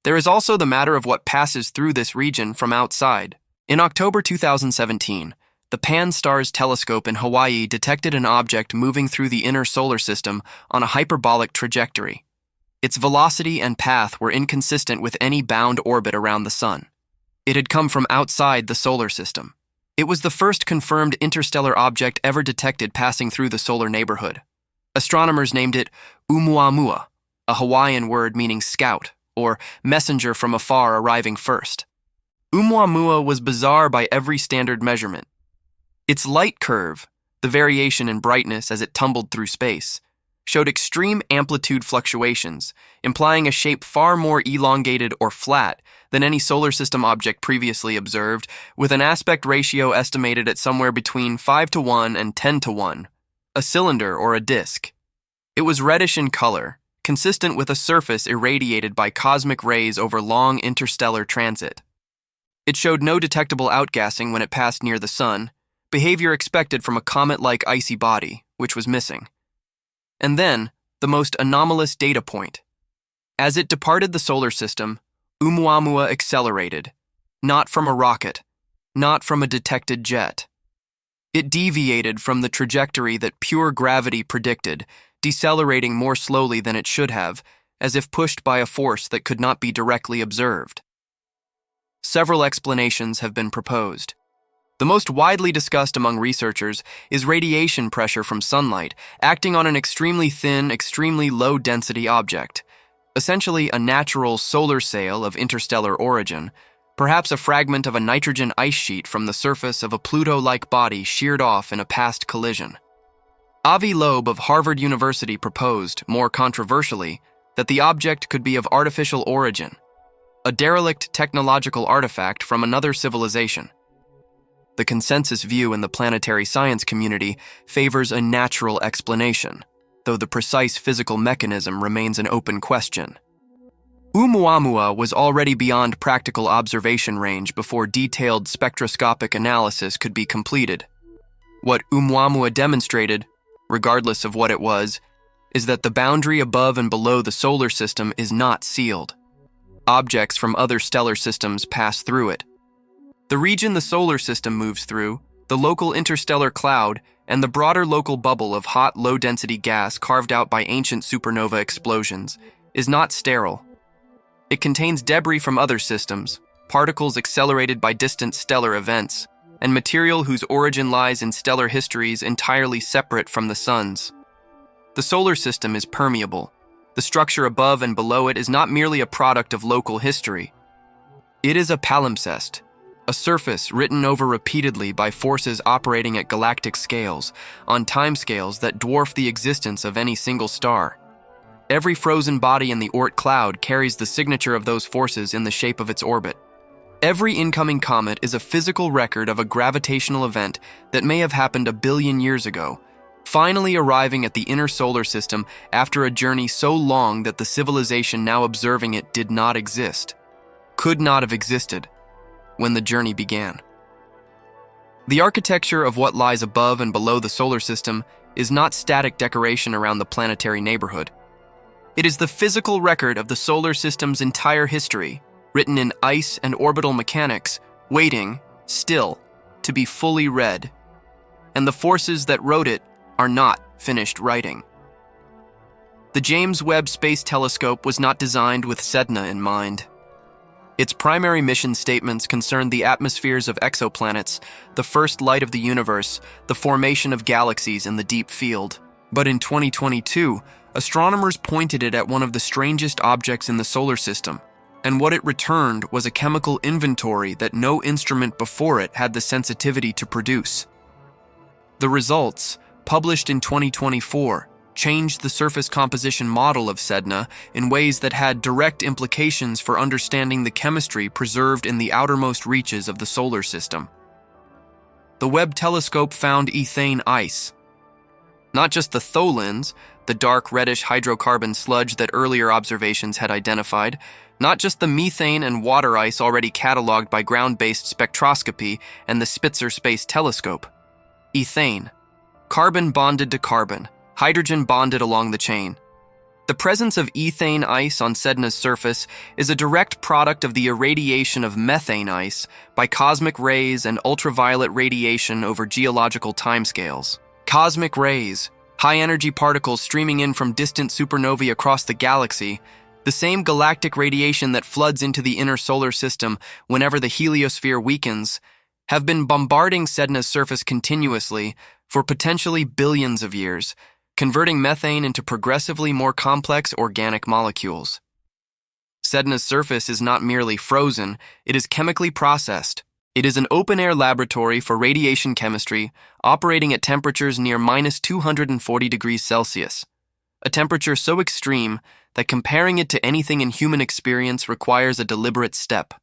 Speaker 1: There is also the matter of what passes through this region from outside. In October 2017, the Pan-STARRS telescope in Hawaii detected an object moving through the inner solar system on a hyperbolic trajectory. Its velocity and path were inconsistent with any bound orbit around the Sun. It had come from outside the solar system. It was the first confirmed interstellar object ever detected passing through the solar neighborhood. Astronomers named it Oumuamua, a Hawaiian word meaning scout, or messenger from afar arriving first. Oumuamua was bizarre by every standard measurement. Its light curve, the variation in brightness as it tumbled through space, showed extreme amplitude fluctuations, implying a shape far more elongated or flat than any solar system object previously observed, with an aspect ratio estimated at somewhere between 5:1 and 10:1, a cylinder or a disk. It was reddish in color, consistent with a surface irradiated by cosmic rays over long interstellar transit. It showed no detectable outgassing when it passed near the sun, behavior expected from a comet-like icy body, which was missing. And then, the most anomalous data point. As it departed the solar system, Oumuamua accelerated, not from a rocket, not from a detected jet. It deviated from the trajectory that pure gravity predicted, decelerating more slowly than it should have, as if pushed by a force that could not be directly observed. Several explanations have been proposed. The most widely discussed among researchers is radiation pressure from sunlight acting on an extremely thin, extremely low-density object, essentially a natural solar sail of interstellar origin, perhaps a fragment of a nitrogen ice sheet from the surface of a Pluto-like body sheared off in a past collision. Avi Loeb of Harvard University proposed, more controversially, that the object could be of artificial origin, a derelict technological artifact from another civilization. The consensus view in the planetary science community favors a natural explanation, though the precise physical mechanism remains an open question. Oumuamua was already beyond practical observation range before detailed spectroscopic analysis could be completed. What Oumuamua demonstrated, regardless of what it was, is that the boundary above and below the solar system is not sealed. Objects from other stellar systems pass through it. The region the solar system moves through, the local interstellar cloud, and the broader local bubble of hot, low-density gas carved out by ancient supernova explosions, is not sterile. It contains debris from other systems, particles accelerated by distant stellar events, and material whose origin lies in stellar histories entirely separate from the sun's. The solar system is permeable. The structure above and below it is not merely a product of local history. It is a palimpsest, a surface written over repeatedly by forces operating at galactic scales, on timescales that dwarf the existence of any single star. Every frozen body in the Oort cloud carries the signature of those forces in the shape of its orbit. Every incoming comet is a physical record of a gravitational event that may have happened a billion years ago, finally arriving at the inner solar system after a journey so long that the civilization now observing it did not exist, could not have existed, when the journey began. The architecture of what lies above and below the solar system is not static decoration around the planetary neighborhood. It is the physical record of the solar system's entire history, written in ice and orbital mechanics, waiting, still, to be fully read. And the forces that wrote it are not finished writing. The James Webb Space Telescope was not designed with Sedna in mind. Its primary mission statements concerned the atmospheres of exoplanets, the first light of the universe, the formation of galaxies in the deep field. But in 2022, astronomers pointed it at one of the strangest objects in the solar system, and what it returned was a chemical inventory that no instrument before it had the sensitivity to produce. The results, published in 2024, changed the surface composition model of Sedna in ways that had direct implications for understanding the chemistry preserved in the outermost reaches of the solar system. The Webb telescope found ethane ice. Not just the tholins, the dark reddish hydrocarbon sludge that earlier observations had identified, not just the methane and water ice already cataloged by ground-based spectroscopy and the Spitzer Space Telescope. Ethane. Carbon bonded to carbon, hydrogen bonded along the chain. The presence of ethane ice on Sedna's surface is a direct product of the irradiation of methane ice by cosmic rays and ultraviolet radiation over geological timescales. Cosmic rays, high-energy particles streaming in from distant supernovae across the galaxy, the same galactic radiation that floods into the inner solar system whenever the heliosphere weakens, have been bombarding Sedna's surface continuously for potentially billions of years, converting methane into progressively more complex organic molecules. Sedna's surface is not merely frozen, it is chemically processed. It is an open-air laboratory for radiation chemistry operating at temperatures near -240 degrees Celsius, a temperature so extreme that comparing it to anything in human experience requires a deliberate step.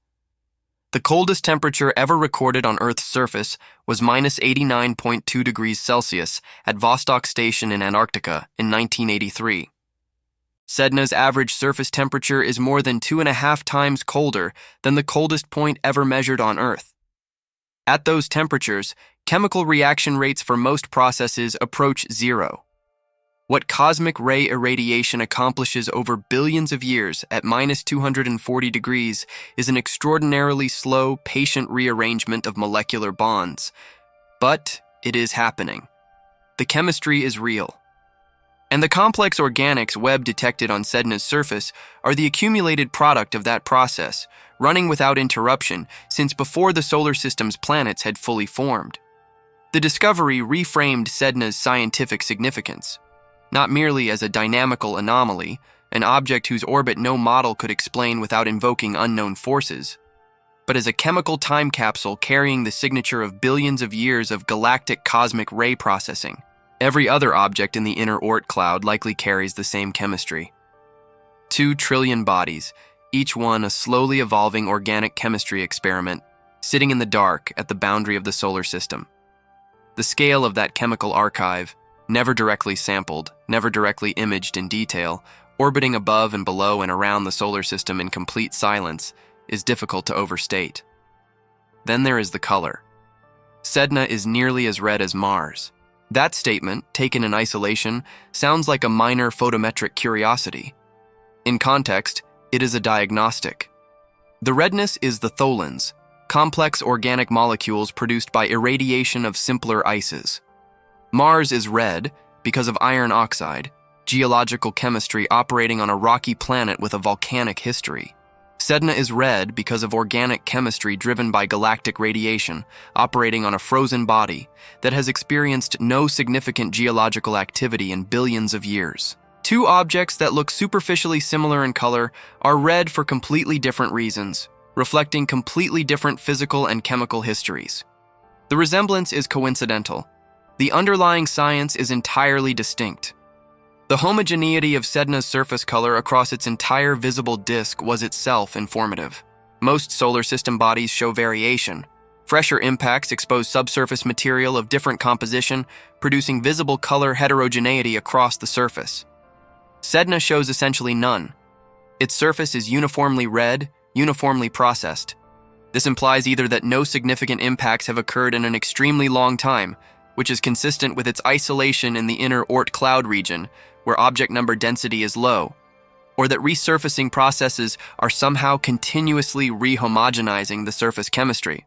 Speaker 1: The coldest temperature ever recorded on Earth's surface was -89.2 degrees Celsius at Vostok Station in Antarctica in 1983. Sedna's average surface temperature is more than 2.5 times colder than the coldest point ever measured on Earth. At those temperatures, chemical reaction rates for most processes approach zero. What cosmic ray irradiation accomplishes over billions of years at -240 degrees is an extraordinarily slow, patient rearrangement of molecular bonds. But it is happening. The chemistry is real. And the complex organics Webb detected on Sedna's surface are the accumulated product of that process, running without interruption since before the solar system's planets had fully formed. The discovery reframed Sedna's scientific significance, not merely as a dynamical anomaly, an object whose orbit no model could explain without invoking unknown forces, but as a chemical time capsule carrying the signature of billions of years of galactic cosmic ray processing. Every other object in the inner Oort cloud likely carries the same chemistry. 2 trillion bodies, each one a slowly evolving organic chemistry experiment, sitting in the dark at the boundary of the solar system. The scale of that chemical archive, never directly sampled, never directly imaged in detail, orbiting above and below and around the solar system in complete silence, is difficult to overstate. Then there is the color. Sedna is nearly as red as Mars. That statement, taken in isolation, sounds like a minor photometric curiosity. In context, it is a diagnostic. The redness is the tholins, complex organic molecules produced by irradiation of simpler ices. Mars is red because of iron oxide, geological chemistry operating on a rocky planet with a volcanic history. Sedna is red because of organic chemistry driven by galactic radiation, operating on a frozen body that has experienced no significant geological activity in billions of years. 2 objects that look superficially similar in color are red for completely different reasons, reflecting completely different physical and chemical histories. The resemblance is coincidental. The underlying science is entirely distinct. The homogeneity of Sedna's surface color across its entire visible disk was itself informative. Most solar system bodies show variation. Fresher impacts expose subsurface material of different composition, producing visible color heterogeneity across the surface. Sedna shows essentially none. Its surface is uniformly red, uniformly processed. This implies either that no significant impacts have occurred in an extremely long time, which is consistent with its isolation in the inner Oort cloud region, where object number density is low, or that resurfacing processes are somehow continuously rehomogenizing the surface chemistry.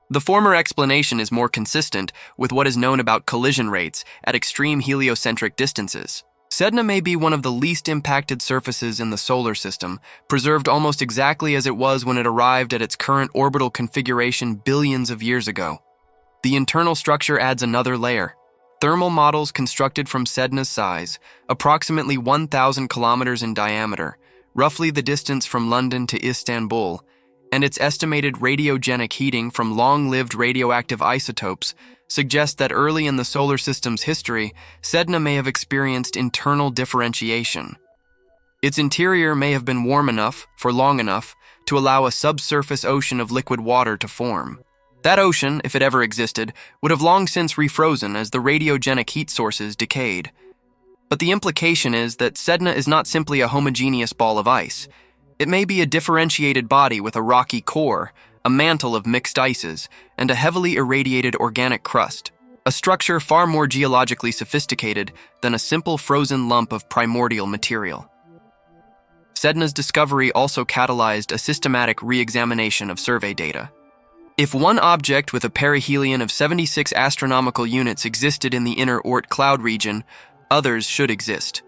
Speaker 1: The former explanation is more consistent with what is known about collision rates at extreme heliocentric distances. Sedna may be one of the least impacted surfaces in the solar system, preserved almost exactly as it was when it arrived at its current orbital configuration billions of years ago. The internal structure adds another layer. Thermal models constructed from Sedna's size, approximately 1,000 kilometers in diameter, roughly the distance from London to Istanbul, and its estimated radiogenic heating from long-lived radioactive isotopes suggest that early in the solar system's history, Sedna may have experienced internal differentiation. Its interior may have been warm enough, for long enough, to allow a subsurface ocean of liquid water to form. That ocean, if it ever existed, would have long since refrozen as the radiogenic heat sources decayed. But the implication is that Sedna is not simply a homogeneous ball of ice. It may be a differentiated body with a rocky core, a mantle of mixed ices, and a heavily irradiated organic crust, a structure far more geologically sophisticated than a simple frozen lump of primordial material. Sedna's discovery also catalyzed a systematic re-examination of survey data. If one object with a perihelion of 76 astronomical units existed in the inner Oort cloud region, others should exist.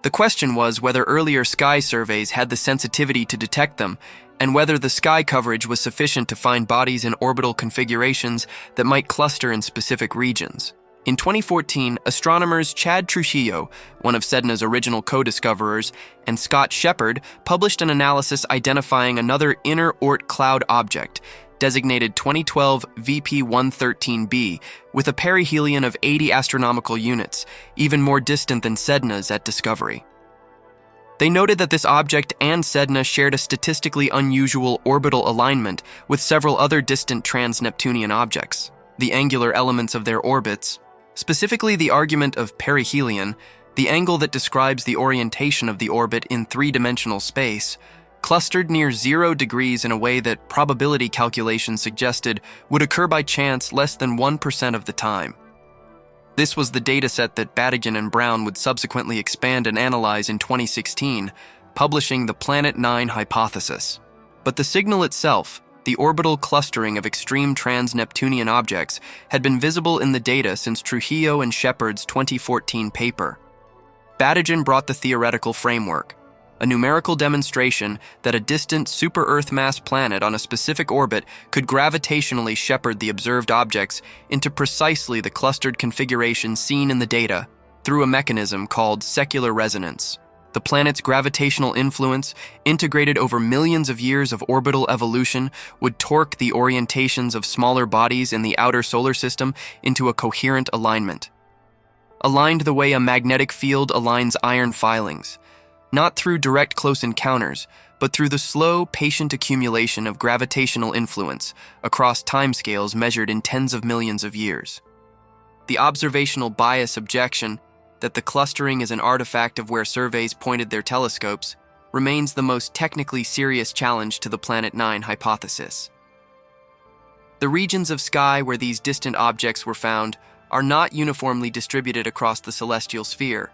Speaker 1: The question was whether earlier sky surveys had the sensitivity to detect them, and whether the sky coverage was sufficient to find bodies in orbital configurations that might cluster in specific regions. In 2014, astronomers Chad Trujillo, one of Sedna's original co-discoverers, and Scott Shepard published an analysis identifying another inner Oort cloud object, designated 2012 VP-113b, with a perihelion of 80 astronomical units, even more distant than Sedna's at discovery. They noted that this object and Sedna shared a statistically unusual orbital alignment with several other distant trans-Neptunian objects. The angular elements of their orbits, specifically the argument of perihelion, the angle that describes the orientation of the orbit in three-dimensional space, clustered near 0 degrees in a way that probability calculations suggested would occur by chance less than 1% of the time. This was the dataset that Badigian and Brown would subsequently expand and analyze in 2016, publishing the Planet 9 hypothesis. But the signal itself, the orbital clustering of extreme trans-Neptunian objects, had been visible in the data since Trujillo and Shepard's 2014 paper. Badigian brought the theoretical framework, a numerical demonstration that a distant super-Earth mass planet on a specific orbit could gravitationally shepherd the observed objects into precisely the clustered configuration seen in the data through a mechanism called secular resonance. The planet's gravitational influence, integrated over millions of years of orbital evolution, would torque the orientations of smaller bodies in the outer solar system into a coherent alignment. Aligned the way a magnetic field aligns iron filings, not through direct close encounters, but through the slow, patient accumulation of gravitational influence across timescales measured in tens of millions of years. The observational bias objection that the clustering is an artifact of where surveys pointed their telescopes remains the most technically serious challenge to the Planet 9 hypothesis. The regions of sky where these distant objects were found are not uniformly distributed across the celestial sphere.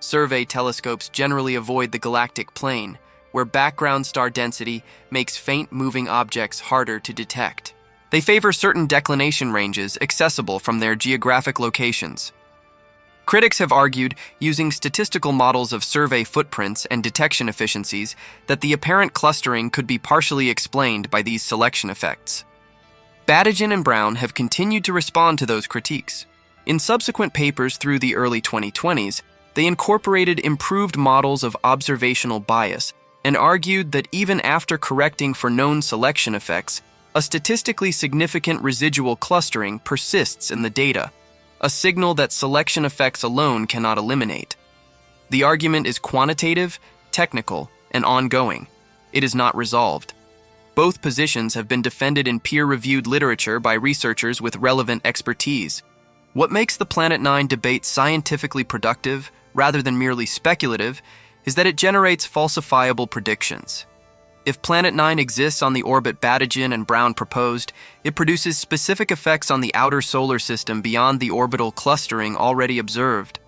Speaker 1: Survey telescopes generally avoid the galactic plane, where background star density makes faint moving objects harder to detect. They favor certain declination ranges accessible from their geographic locations. Critics have argued, using statistical models of survey footprints and detection efficiencies, that the apparent clustering could be partially explained by these selection effects. Badigian and Brown have continued to respond to those critiques. In subsequent papers through the early 2020s, they incorporated improved models of observational bias and argued that even after correcting for known selection effects, a statistically significant residual clustering persists in the data, a signal that selection effects alone cannot eliminate. The argument is quantitative, technical, and ongoing. It is not resolved. Both positions have been defended in peer-reviewed literature by researchers with relevant expertise. What makes the Planet 9 debate scientifically productive, rather than merely speculative, is that it generates falsifiable predictions. If Planet 9 exists on the orbit Badigian and Brown proposed, it produces specific effects on the outer solar system beyond the orbital clustering already observed.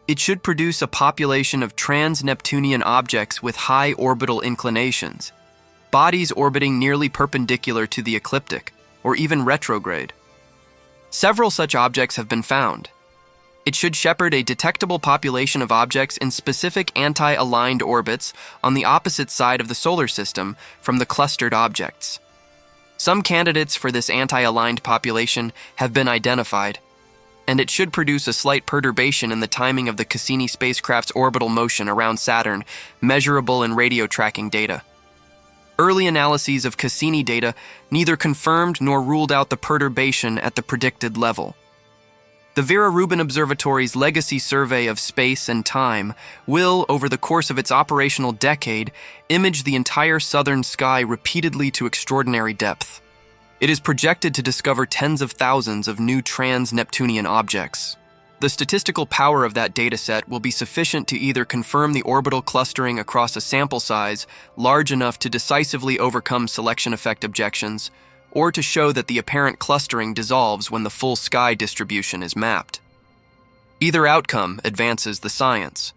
Speaker 1: It should produce a population of trans-Neptunian objects with high orbital inclinations, bodies orbiting nearly perpendicular to the ecliptic, or even retrograde. Several such objects have been found. It should shepherd a detectable population of objects in specific anti-aligned orbits on the opposite side of the solar system from the clustered objects. Some candidates for this anti-aligned population have been identified, and it should produce a slight perturbation in the timing of the Cassini spacecraft's orbital motion around Saturn, measurable in radio tracking data. Early analyses of Cassini data neither confirmed nor ruled out the perturbation at the predicted level. The Vera Rubin Observatory's legacy survey of space and time will, over the course of its operational decade, image the entire southern sky repeatedly to extraordinary depth. It is projected to discover tens of thousands of new trans-Neptunian objects. The statistical power of that dataset will be sufficient to either confirm the orbital clustering across a sample size large enough to decisively overcome selection effect objections, or to show that the apparent clustering dissolves when the full sky distribution is mapped. Either outcome advances the science.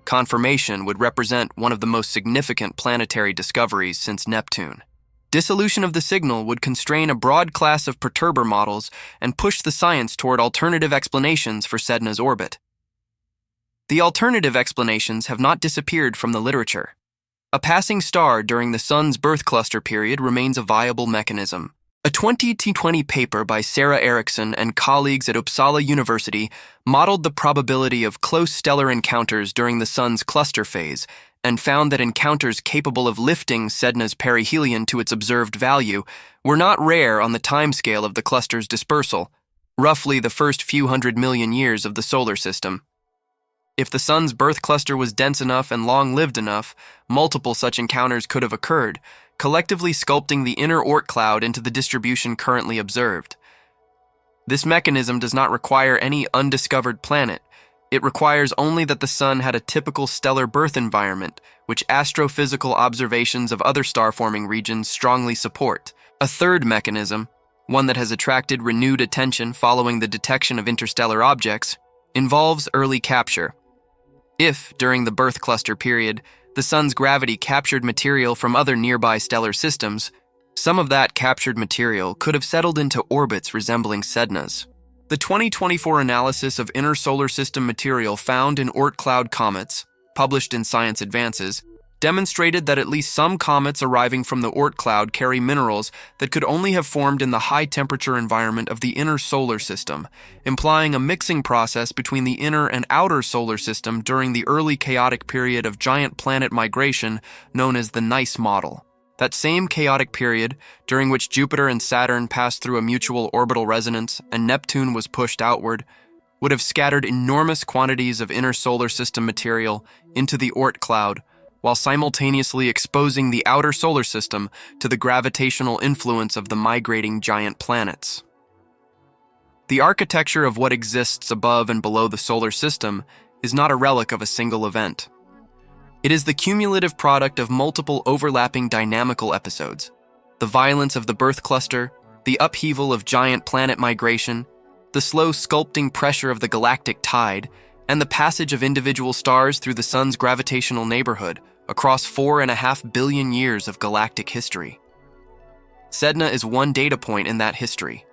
Speaker 1: Confirmation would represent one of the most significant planetary discoveries since Neptune. Dissolution of the signal would constrain a broad class of perturber models and push the science toward alternative explanations for Sedna's orbit. The alternative explanations have not disappeared from the literature. A passing star during the Sun's birth cluster period remains a viable mechanism. A 2020 paper by Sarah Eriksson and colleagues at Uppsala University modeled the probability of close stellar encounters during the Sun's cluster phase and found that encounters capable of lifting Sedna's perihelion to its observed value were not rare on the timescale of the cluster's dispersal, roughly the first few 100 million years of the solar system. If the sun's birth cluster was dense enough and long-lived enough, multiple such encounters could have occurred, collectively sculpting the inner Oort cloud into the distribution currently observed. This mechanism does not require any undiscovered planet. It requires only that the sun had a typical stellar birth environment, which astrophysical observations of other star-forming regions strongly support. A third mechanism, one that has attracted renewed attention following the detection of interstellar objects, involves early capture. If, during the birth cluster period, the sun's gravity captured material from other nearby stellar systems, some of that captured material could have settled into orbits resembling Sedna's. The 2024 analysis of inner solar system material found in Oort cloud comets, published in Science Advances, demonstrated that at least some comets arriving from the Oort cloud carry minerals that could only have formed in the high-temperature environment of the inner solar system, implying a mixing process between the inner and outer solar system during the early chaotic period of giant planet migration known as the Nice model. That same chaotic period, during which Jupiter and Saturn passed through a mutual orbital resonance and Neptune was pushed outward, would have scattered enormous quantities of inner solar system material into the Oort cloud, while simultaneously exposing the outer solar system to the gravitational influence of the migrating giant planets. The architecture of what exists above and below the solar system is not a relic of a single event. It is the cumulative product of multiple overlapping dynamical episodes: the violence of the birth cluster, the upheaval of giant planet migration, the slow sculpting pressure of the galactic tide, and the passage of individual stars through the sun's gravitational neighborhood across 4.5 billion years of galactic history. Sedna is one data point in that history.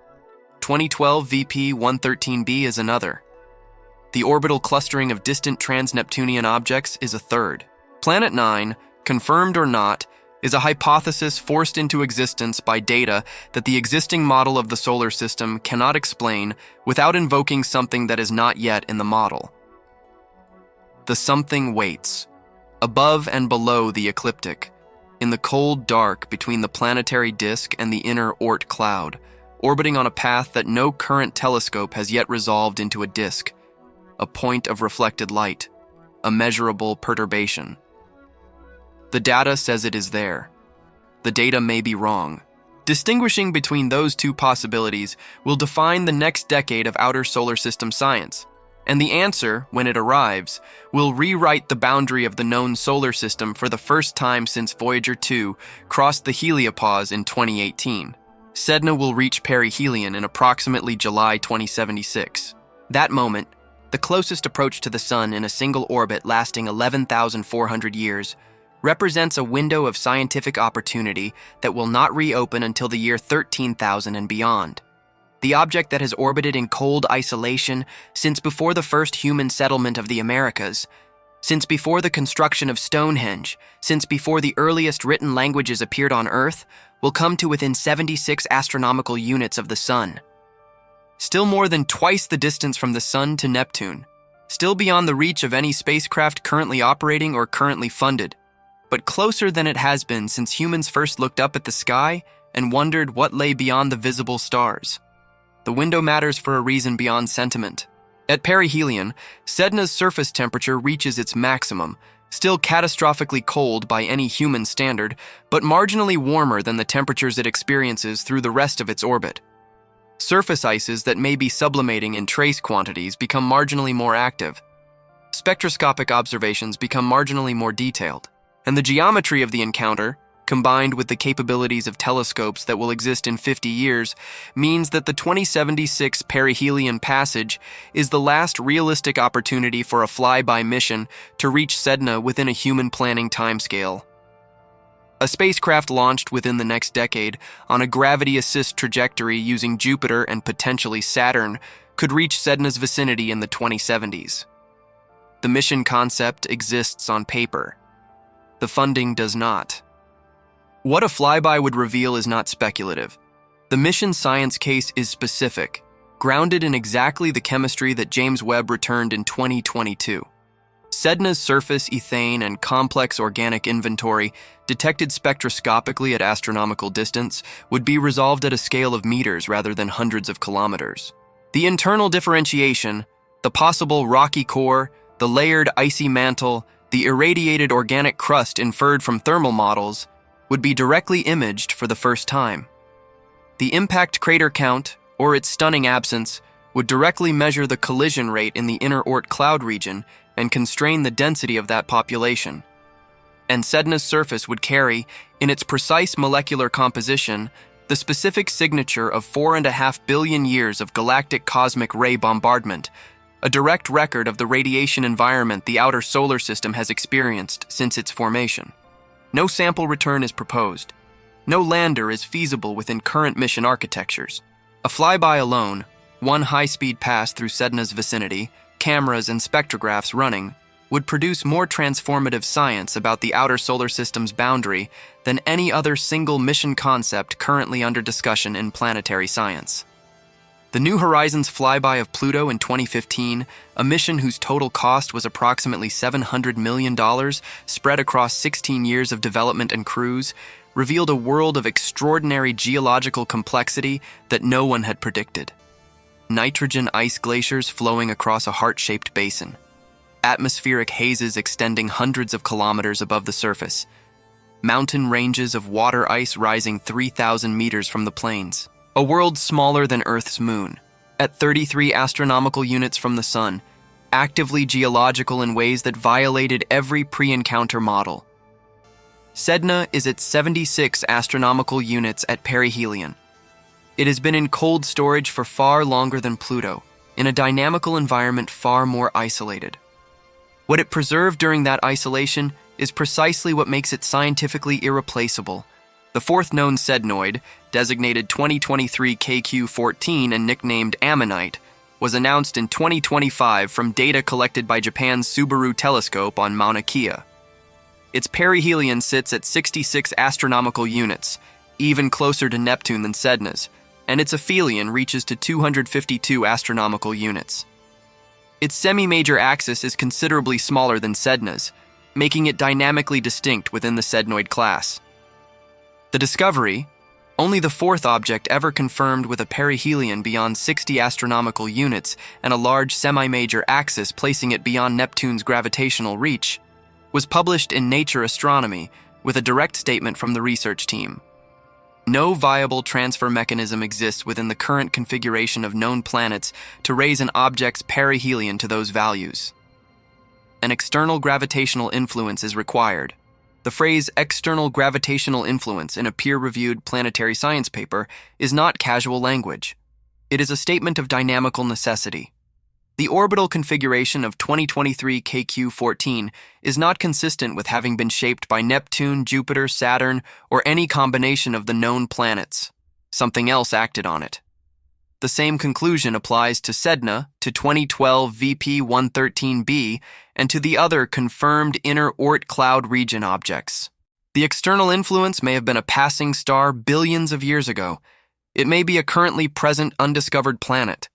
Speaker 1: 2012 VP 113b is another. The orbital clustering of distant trans-Neptunian objects is a third. Planet 9, confirmed or not, is a hypothesis forced into existence by data that the existing model of the solar system cannot explain without invoking something that is not yet in the model. The something waits, above and below the ecliptic, in the cold dark between the planetary disk and the inner Oort cloud, orbiting on a path that no current telescope has yet resolved into a disk, a point of reflected light, a measurable perturbation. The data says it is there. The data may be wrong. Distinguishing between those two possibilities will define the next decade of outer solar system science, and the answer, when it arrives, will rewrite the boundary of the known solar system for the first time since Voyager 2 crossed the heliopause in 2018. Sedna will reach perihelion in approximately July 2076. That moment, the closest approach to the Sun in a single orbit lasting 11,400 years, represents a window of scientific opportunity that will not reopen until the year 13,000 and beyond. The object that has orbited in cold isolation since before the first human settlement of the Americas, since before the construction of Stonehenge, since before the earliest written languages appeared on Earth, will come to within 76 astronomical units of the Sun. Still more than twice the distance from the Sun to Neptune, still beyond the reach of any spacecraft currently operating or currently funded, but closer than it has been since humans first looked up at the sky and wondered what lay beyond the visible stars. The window matters for a reason beyond sentiment. At perihelion, Sedna's surface temperature reaches its maximum, still catastrophically cold by any human standard, but marginally warmer than the temperatures it experiences through the rest of its orbit. Surface ices that may be sublimating in trace quantities become marginally more active. Spectroscopic observations become marginally more detailed. And the geometry of the encounter, combined with the capabilities of telescopes that will exist in 50 years, means that the 2076 perihelion passage is the last realistic opportunity for a flyby mission to reach Sedna within a human planning timescale. A spacecraft launched within the next decade on a gravity-assist trajectory using Jupiter and potentially Saturn could reach Sedna's vicinity in the 2070s. The mission concept exists on paper. The funding does not. What a flyby would reveal is not speculative. The mission science case is specific, grounded in exactly the chemistry that James Webb returned in 2022. Sedna's surface ethane and complex organic inventory, detected spectroscopically at astronomical distance, would be resolved at a scale of meters rather than hundreds of kilometers. The internal differentiation, the possible rocky core, the layered icy mantle, the irradiated organic crust inferred from thermal models, would be directly imaged for the first time. The impact crater count, or its stunning absence, would directly measure the collision rate in the inner Oort cloud region and constrain the density of that population. And Sedna's surface would carry, in its precise molecular composition, the specific signature of 4.5 billion years of galactic cosmic ray bombardment, a direct record of the radiation environment the outer solar system has experienced since its formation. No sample return is proposed. No lander is feasible within current mission architectures. A flyby alone, one high-speed pass through Sedna's vicinity, cameras and spectrographs running, would produce more transformative science about the outer solar system's boundary than any other single mission concept currently under discussion in planetary science. The New Horizons flyby of Pluto in 2015, a mission whose total cost was approximately $700 million, spread across 16 years of development and crews, revealed a world of extraordinary geological complexity that no one had predicted. Nitrogen ice glaciers flowing across a heart-shaped basin, atmospheric hazes extending hundreds of kilometers above the surface, mountain ranges of water ice rising 3,000 meters from the plains, a world smaller than Earth's moon, at 33 astronomical units from the sun, actively geological in ways that violated every pre-encounter model. Sedna is at 76 astronomical units at perihelion. It has been in cold storage for far longer than Pluto, in a dynamical environment far more isolated. What it preserved during that isolation is precisely what makes it scientifically irreplaceable. The fourth known sednoid, designated 2023 KQ-14 and nicknamed Ammonite, was announced in 2025 from data collected by Japan's Subaru telescope on Mauna Kea. Its perihelion sits at 66 astronomical units, even closer to Neptune than Sedna's, and its aphelion reaches to 252 astronomical units. Its semi-major axis is considerably smaller than Sedna's, making it dynamically distinct within the sednoid class. The discovery, only the fourth object ever confirmed with a perihelion beyond 60 astronomical units and a large semi-major axis placing it beyond Neptune's gravitational reach, was published in Nature Astronomy with a direct statement from the research team. No viable transfer mechanism exists within the current configuration of known planets to raise an object's perihelion to those values. An external gravitational influence is required. The phrase external gravitational influence in a peer-reviewed planetary science paper is not casual language. It is a statement of dynamical necessity. The orbital configuration of 2023 KQ-14 is not consistent with having been shaped by Neptune, Jupiter, Saturn, or any combination of the known planets. Something else acted on it. The same conclusion applies to Sedna, to 2012 VP-113b, and to the other confirmed inner Oort cloud region objects. The external influence may have been a passing star billions of years ago. It may be a currently present undiscovered planet.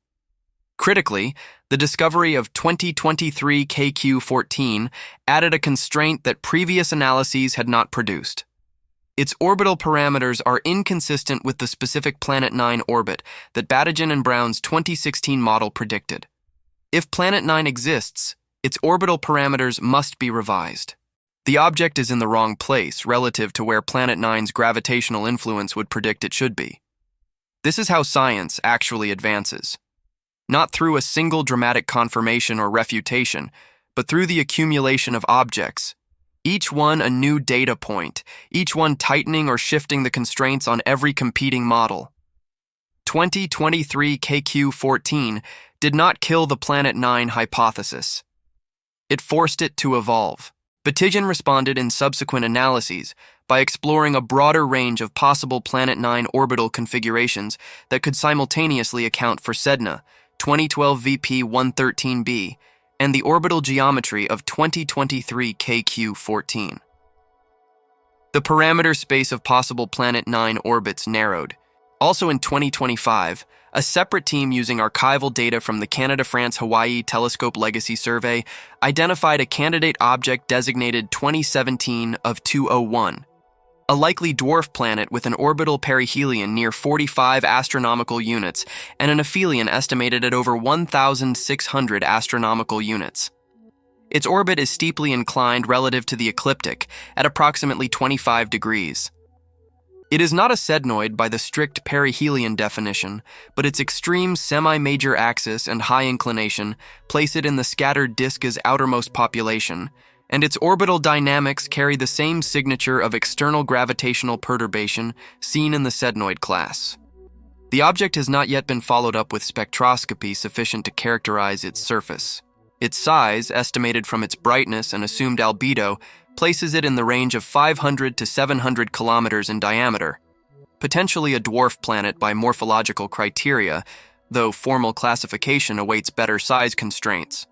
Speaker 1: Critically, the discovery of 2023 KQ-14 added a constraint that previous analyses had not produced. Its orbital parameters are inconsistent with the specific Planet 9 orbit that Badigian and Brown's 2016 model predicted. If Planet 9 exists, its orbital parameters must be revised. The object is in the wrong place relative to where Planet 9's gravitational influence would predict it should be. This is how science actually advances. Not through a single dramatic confirmation or refutation, but through the accumulation of objects, each one a new data point, each one tightening or shifting the constraints on every competing model. 2023 KQ-14 did not kill the Planet 9 hypothesis. It forced it to evolve. Batigian responded in subsequent analyses by exploring a broader range of possible Planet 9 orbital configurations that could simultaneously account for Sedna, 2012 VP-113b, and the orbital geometry of 2023 KQ-14. The parameter space of possible Planet 9 orbits narrowed. Also in 2025, A separate team using archival data from the Canada-France-Hawaii Telescope Legacy Survey identified a candidate object designated 2017 of 201, a likely dwarf planet with an orbital perihelion near 45 astronomical units and an aphelion estimated at over 1,600 astronomical units. Its orbit is steeply inclined relative to the ecliptic at approximately 25 degrees. It is not a sednoid by the strict perihelion definition, but its extreme semi-major axis and high inclination place it in the scattered disk's outermost population, and its orbital dynamics carry the same signature of external gravitational perturbation seen in the sednoid class. The object has not yet been followed up with spectroscopy sufficient to characterize its surface. Its size, estimated from its brightness and assumed albedo, places it in the range of 500 to 700 kilometers in diameter, potentially a dwarf planet by morphological criteria, though formal classification awaits better size constraints.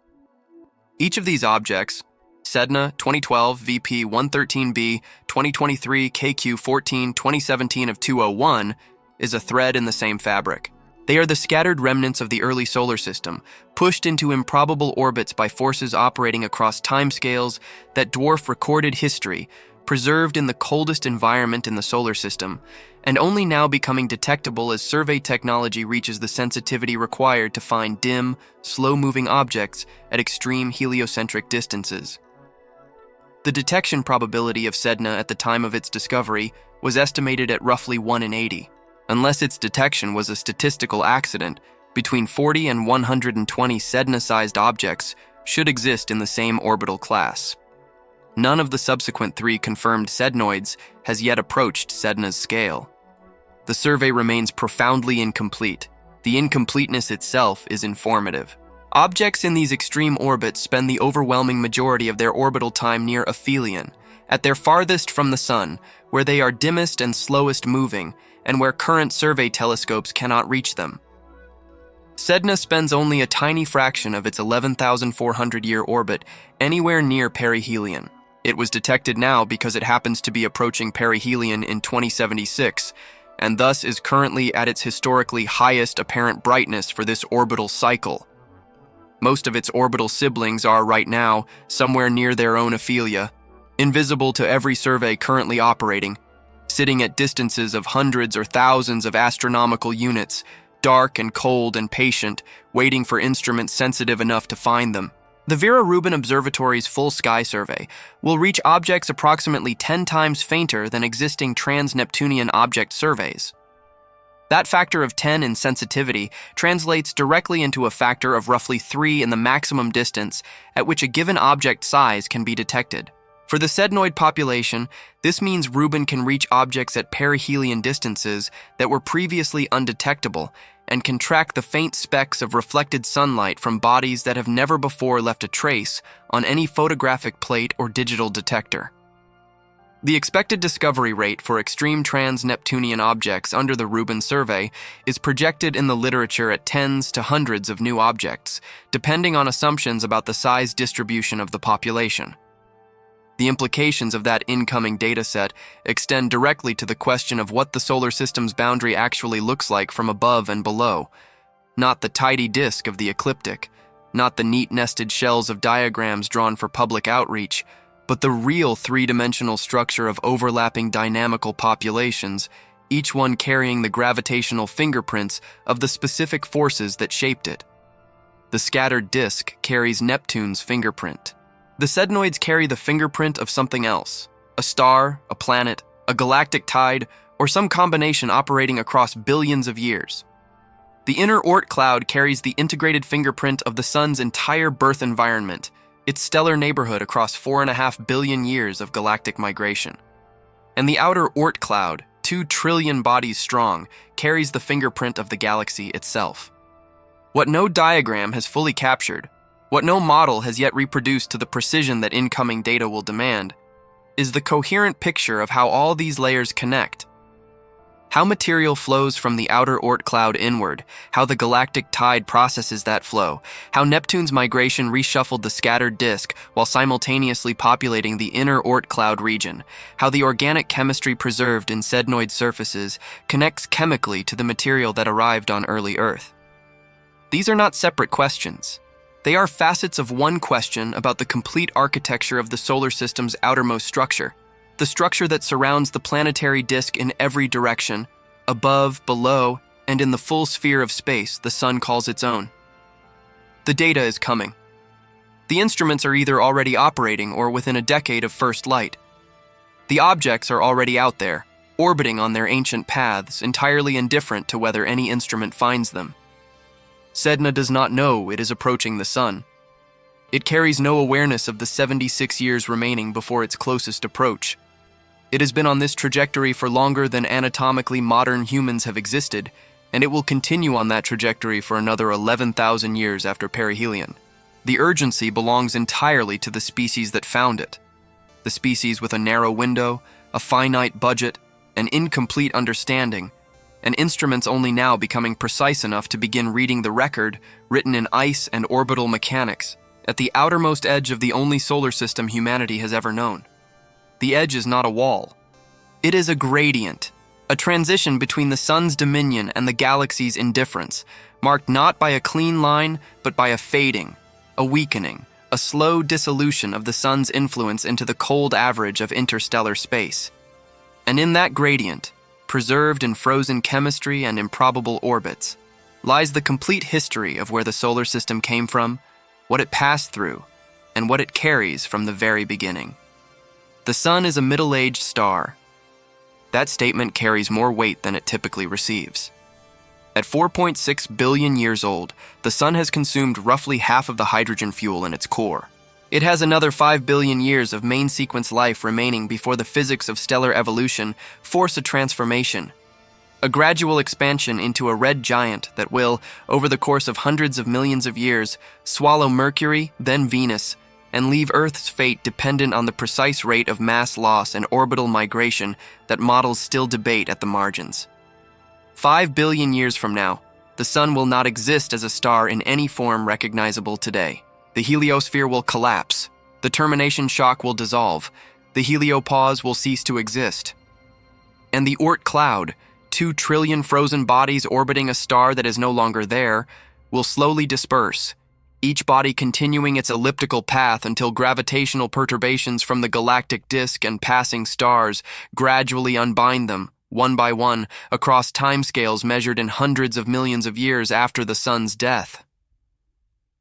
Speaker 1: Each of these objects, Sedna 2012 VP 113b 2023 KQ 14 2017 of 201, is a thread in the same fabric. They are the scattered remnants of the early solar system, pushed into improbable orbits by forces operating across timescales that dwarf recorded history, preserved in the coldest environment in the solar system, and only now becoming detectable as survey technology reaches the sensitivity required to find dim, slow-moving objects at extreme heliocentric distances. The detection probability of Sedna at the time of its discovery was estimated at roughly 1 in 80. Unless its detection was a statistical accident, between 40 and 120 Sedna-sized objects should exist in the same orbital class. None of the subsequent 3 confirmed sednoids has yet approached Sedna's scale. The survey remains profoundly incomplete. The incompleteness itself is informative. Objects in these extreme orbits spend the overwhelming majority of their orbital time near aphelion, at their farthest from the Sun, where they are dimmest and slowest moving, and where current survey telescopes cannot reach them. Sedna spends only a tiny fraction of its 11,400-year orbit anywhere near perihelion. It was detected now because it happens to be approaching perihelion in 2076, and thus is currently at its historically highest apparent brightness for this orbital cycle. Most of its orbital siblings are right now somewhere near their own aphelia, invisible to every survey currently operating, sitting at distances of hundreds or thousands of astronomical units, dark and cold and patient, waiting for instruments sensitive enough to find them. The Vera Rubin Observatory's full sky survey will reach objects approximately 10 times fainter than existing trans-Neptunian object surveys. That factor of 10 in sensitivity translates directly into a factor of roughly 3 in the maximum distance at which a given object size can be detected. For the sednoid population, this means Rubin can reach objects at perihelion distances that were previously undetectable and can track the faint specks of reflected sunlight from bodies that have never before left a trace on any photographic plate or digital detector. The expected discovery rate for extreme trans-Neptunian objects under the Rubin survey is projected in the literature at tens to hundreds of new objects, depending on assumptions about the size distribution of the population. The implications of that incoming dataset extend directly to the question of what the solar system's boundary actually looks like from above and below. Not the tidy disk of the ecliptic, not the neat nested shells of diagrams drawn for public outreach, but the real three-dimensional structure of overlapping dynamical populations, each one carrying the gravitational fingerprints of the specific forces that shaped it. The scattered disk carries Neptune's fingerprint. The sednoids carry the fingerprint of something else, a star, a planet, a galactic tide, or some combination operating across billions of years. The inner Oort cloud carries the integrated fingerprint of the Sun's entire birth environment, its stellar neighborhood across 4.5 billion years of galactic migration. And the outer Oort cloud, 2 trillion bodies strong, carries the fingerprint of the galaxy itself. What no diagram has fully captured, what no model has yet reproduced to the precision that incoming data will demand, is the coherent picture of how all these layers connect. How material flows from the outer Oort cloud inward, how the galactic tide processes that flow, how Neptune's migration reshuffled the scattered disk while simultaneously populating the inner Oort cloud region, how the organic chemistry preserved in sednoid surfaces connects chemically to the material that arrived on early Earth. These are not separate questions. They are facets of one question about the complete architecture of the solar system's outermost structure, the structure that surrounds the planetary disk in every direction, above, below, and in the full sphere of space the sun calls its own. The data is coming. The instruments are either already operating or within a decade of first light. The objects are already out there, orbiting on their ancient paths, entirely indifferent to whether any instrument finds them. Sedna does not know it is approaching the sun. It carries no awareness of the 76 years remaining before its closest approach. It has been on this trajectory for longer than anatomically modern humans have existed, and it will continue on that trajectory for another 11,000 years after perihelion. The urgency belongs entirely to the species that found it. The species with a narrow window, a finite budget, an incomplete understanding, and instruments only now becoming precise enough to begin reading the record written in ice and orbital mechanics at the outermost edge of the only solar system humanity has ever known. The edge is not a wall. It is a gradient, a transition between the sun's dominion and the galaxy's indifference, marked not by a clean line, but by a fading, a weakening, a slow dissolution of the sun's influence into the cold average of interstellar space. And in that gradient, preserved in frozen chemistry and improbable orbits, lies the complete history of where the solar system came from, what it passed through, and what it carries from the very beginning. The sun is a middle-aged star. That statement carries more weight than it typically receives. At 4.6 billion years old, the sun has consumed roughly half of the hydrogen fuel in its core. It has another 5 billion years of main sequence life remaining before the physics of stellar evolution force a transformation, a gradual expansion into a red giant that will, over the course of hundreds of millions of years, swallow Mercury, then Venus, and leave Earth's fate dependent on the precise rate of mass loss and orbital migration that models still debate at the margins. 5 billion years from now, the sun will not exist as a star in any form recognizable today. The heliosphere will collapse, the termination shock will dissolve, the heliopause will cease to exist. And the Oort cloud, 2 trillion frozen bodies orbiting a star that is no longer there, will slowly disperse, each body continuing its elliptical path until gravitational perturbations from the galactic disk and passing stars gradually unbind them, one by one, across timescales measured in hundreds of millions of years after the sun's death.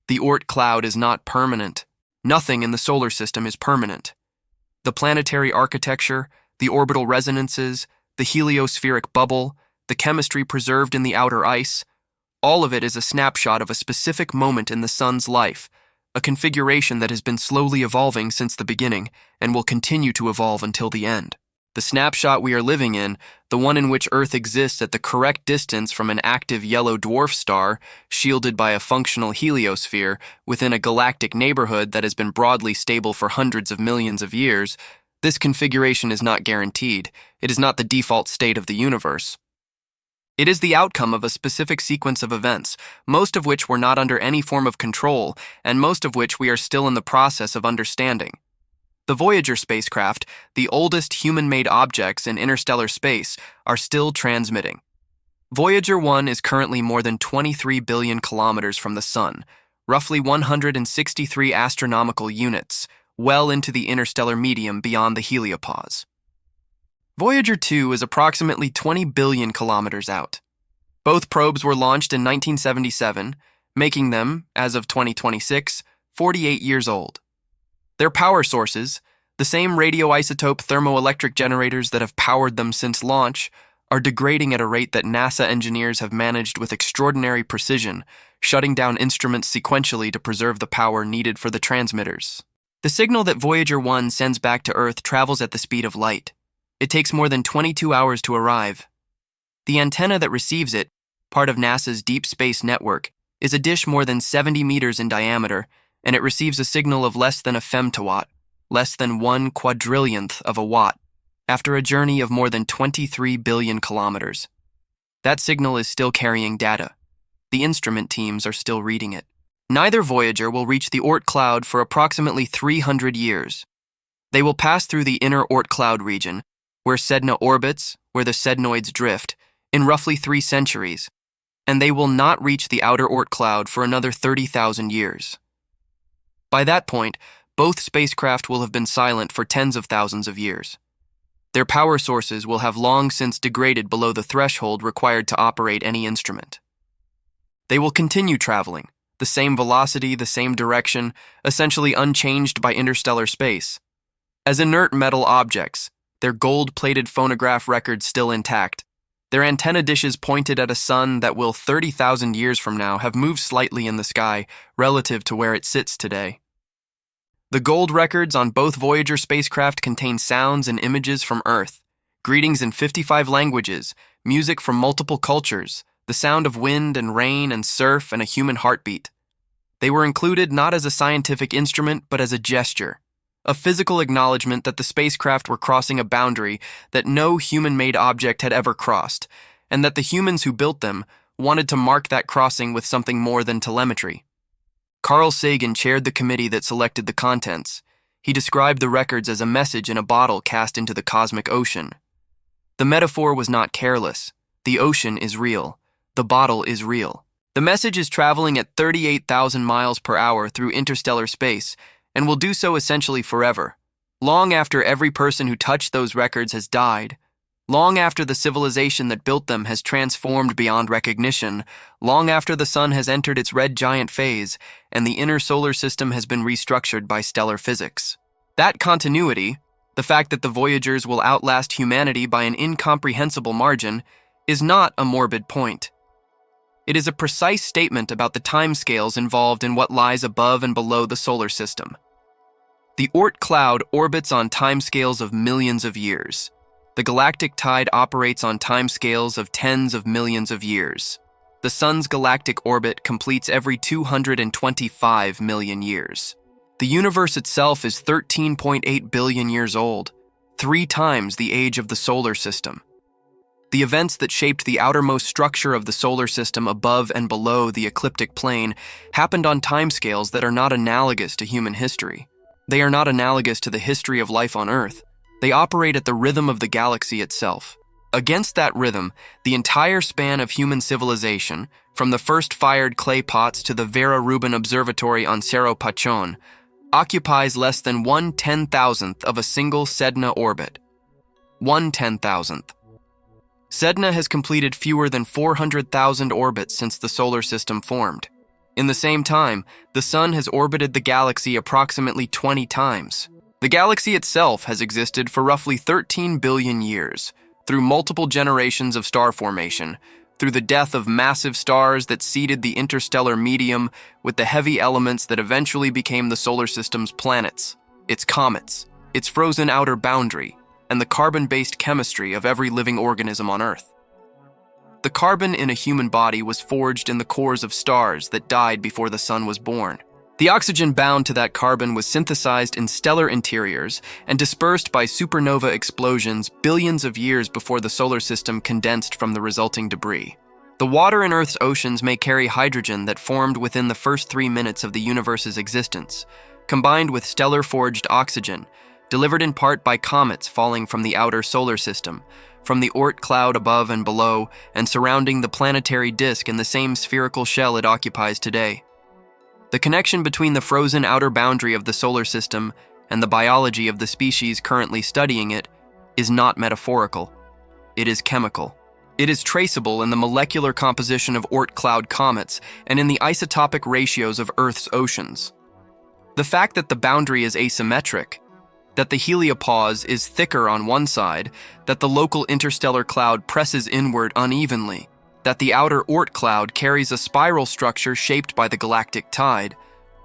Speaker 1: The Oort cloud is not permanent. Nothing in the solar system is permanent. The planetary architecture, the orbital resonances, the heliospheric bubble, the chemistry preserved in the outer ice, all of it is a snapshot of a specific moment in the sun's life, a configuration that has been slowly evolving since the beginning and will continue to evolve until the end. The snapshot we are living in, the one in which Earth exists at the correct distance from an active yellow dwarf star, shielded by a functional heliosphere within a galactic neighborhood that has been broadly stable for hundreds of millions of years, this configuration is not guaranteed. It is not the default state of the universe. It is the outcome of a specific sequence of events, most of which were not under any form of control, and most of which we are still in the process of understanding. The Voyager spacecraft, the oldest human-made objects in interstellar space, are still transmitting. Voyager 1 is currently more than 23 billion kilometers from the Sun, roughly 163 astronomical units, well into the interstellar medium beyond the heliopause. Voyager 2 is approximately 20 billion kilometers out. Both probes were launched in 1977, making them, as of 2026, 48 years old. Their power sources, the same radioisotope thermoelectric generators that have powered them since launch, are degrading at a rate that NASA engineers have managed with extraordinary precision, shutting down instruments sequentially to preserve the power needed for the transmitters. The signal that Voyager 1 sends back to Earth travels at the speed of light. It takes more than 22 hours to arrive. The antenna that receives it, part of NASA's Deep Space Network, is a dish more than 70 meters in diameter, and it receives a signal of less than a femtowatt, less than 1 quadrillionth of a watt. after a journey of more than 23 billion kilometers. That signal is still carrying data. The instrument teams are still reading it. Neither Voyager will reach the Oort cloud for approximately 300 years. They will pass through the inner Oort cloud region, where Sedna orbits, where the Sednoids drift, in roughly 3 centuries, and they will not reach the outer Oort cloud for another 30,000 years. By that point, both spacecraft will have been silent for tens of thousands of years. Their power sources will have long since degraded below the threshold required to operate any instrument. They will continue traveling, the same velocity, the same direction, essentially unchanged by interstellar space. As inert metal objects, their gold-plated phonograph records still intact, their antenna dishes pointed at a sun that will 30,000 years from now have moved slightly in the sky relative to where it sits today. The gold records on both Voyager spacecraft contain sounds and images from Earth, greetings in 55 languages, music from multiple cultures, the sound of wind and rain and surf and a human heartbeat. They were included not as a scientific instrument but as a gesture, a physical acknowledgement that the spacecraft were crossing a boundary that no human-made object had ever crossed, and that the humans who built them wanted to mark that crossing with something more than telemetry. Carl Sagan chaired the committee that selected the contents. He described the records as a message in a bottle cast into the cosmic ocean. The metaphor was not careless. The ocean is real. The bottle is real. The message is traveling at 38,000 miles per hour through interstellar space and will do so essentially forever, long after every person who touched those records has died, long after the civilization that built them has transformed beyond recognition, long after the sun has entered its red giant phase and the inner solar system has been restructured by stellar physics. That continuity, the fact that the Voyagers will outlast humanity by an incomprehensible margin, is not a morbid point. It is a precise statement about the timescales involved in what lies above and below the solar system. The Oort cloud orbits on timescales of millions of years. The galactic tide operates on timescales of tens of millions of years. The sun's galactic orbit completes every 225 million years. The universe itself is 13.8 billion years old, 3 times the age of the solar system. The events that shaped the outermost structure of the solar system above and below the ecliptic plane happened on timescales that are not analogous to human history. They are not analogous to the history of life on Earth. They operate at the rhythm of the galaxy itself. Against that rhythm, the entire span of human civilization, from the first fired clay pots to the Vera Rubin Observatory on Cerro Pachon, occupies less than 1/10,000th of a single Sedna orbit. 1/10,000th. Sedna has completed fewer than 400,000 orbits since the solar system formed. In the same time, the sun has orbited the galaxy approximately 20 times. The galaxy itself has existed for roughly 13 billion years, through multiple generations of star formation, through the death of massive stars that seeded the interstellar medium with the heavy elements that eventually became the solar system's planets, its comets, its frozen outer boundary, and the carbon-based chemistry of every living organism on Earth. The carbon in a human body was forged in the cores of stars that died before the sun was born. The oxygen bound to that carbon was synthesized in stellar interiors and dispersed by supernova explosions billions of years before the solar system condensed from the resulting debris. The water in Earth's oceans may carry hydrogen that formed within the first 3 minutes of the universe's existence, combined with stellar-forged oxygen, delivered in part by comets falling from the outer solar system, from the Oort cloud above and below, and surrounding the planetary disk in the same spherical shell it occupies today. The connection between the frozen outer boundary of the solar system and the biology of the species currently studying it is not metaphorical. It is chemical. It is traceable in the molecular composition of Oort cloud comets and in the isotopic ratios of Earth's oceans. The fact that the boundary is asymmetric, that the heliopause is thicker on one side, that the local interstellar cloud presses inward unevenly, that the outer Oort cloud carries a spiral structure shaped by the galactic tide,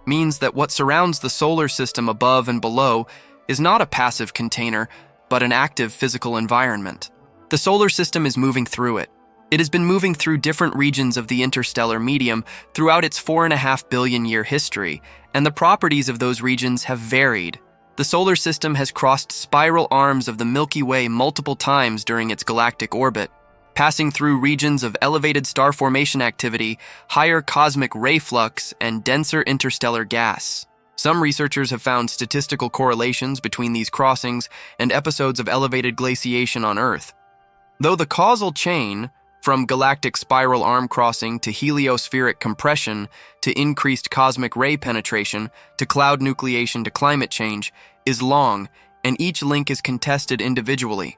Speaker 1: means that what surrounds the solar system above and below is not a passive container, but an active physical environment. The solar system is moving through it. It has been moving through different regions of the interstellar medium throughout its 4.5 billion year history, and the properties of those regions have varied. The solar system has crossed spiral arms of the Milky Way multiple times during its galactic orbit, passing through regions of elevated star formation activity, higher cosmic ray flux, and denser interstellar gas. Some researchers have found statistical correlations between these crossings and episodes of elevated glaciation on Earth. Though the causal chain, from galactic spiral arm crossing to heliospheric compression to increased cosmic ray penetration to cloud nucleation to climate change, is long, and each link is contested individually.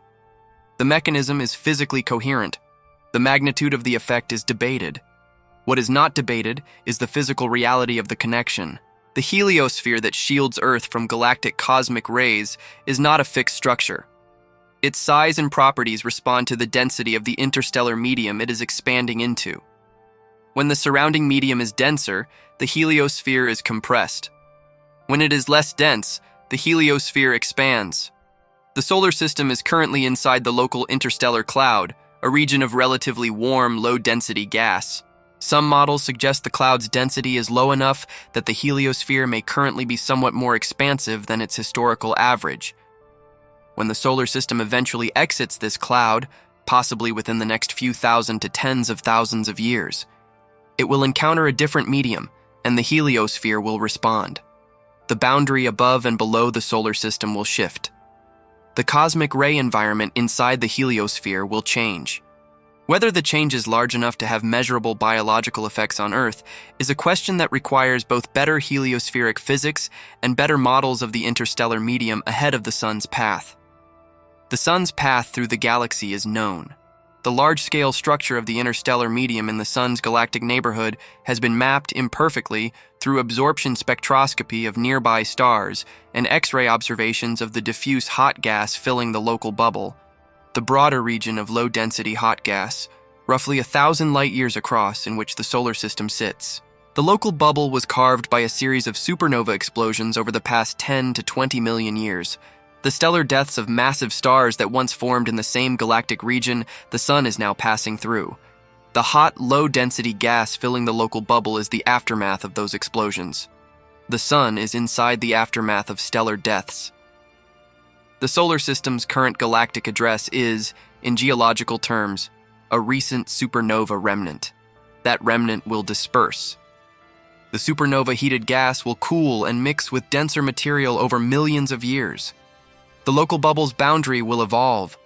Speaker 1: The mechanism is physically coherent. The magnitude of the effect is debated. What is not debated is the physical reality of the connection. The heliosphere that shields Earth from galactic cosmic rays is not a fixed structure. Its size and properties respond to the density of the interstellar medium it is expanding into. When the surrounding medium is denser, the heliosphere is compressed. When it is less dense, the heliosphere expands. The solar system is currently inside the local interstellar cloud, a region of relatively warm, low-density gas. Some models suggest the cloud's density is low enough that the heliosphere may currently be somewhat more expansive than its historical average. When the solar system eventually exits this cloud, possibly within the next few thousand to tens of thousands of years, it will encounter a different medium, and the heliosphere will respond. The boundary above and below the solar system will shift. The cosmic ray environment inside the heliosphere will change. Whether the change is large enough to have measurable biological effects on Earth is a question that requires both better heliospheric physics and better models of the interstellar medium ahead of the Sun's path. The Sun's path through the galaxy is known. The large-scale structure of the interstellar medium in the Sun's galactic neighborhood has been mapped imperfectly through absorption spectroscopy of nearby stars and X-ray observations of the diffuse hot gas filling the local bubble, the broader region of low-density hot gas, roughly 1,000 light-years across, in which the solar system sits. The local bubble was carved by a series of supernova explosions over the past 10 to 20 million years. The stellar deaths of massive stars that once formed in the same galactic region the Sun is now passing through. The hot, low-density gas filling the local bubble is the aftermath of those explosions. The Sun is inside the aftermath of stellar deaths. The solar system's current galactic address is, in geological terms, a recent supernova remnant. That remnant will disperse. The supernova-heated gas will cool and mix with denser material over millions of years. The local bubble's boundary will evolve.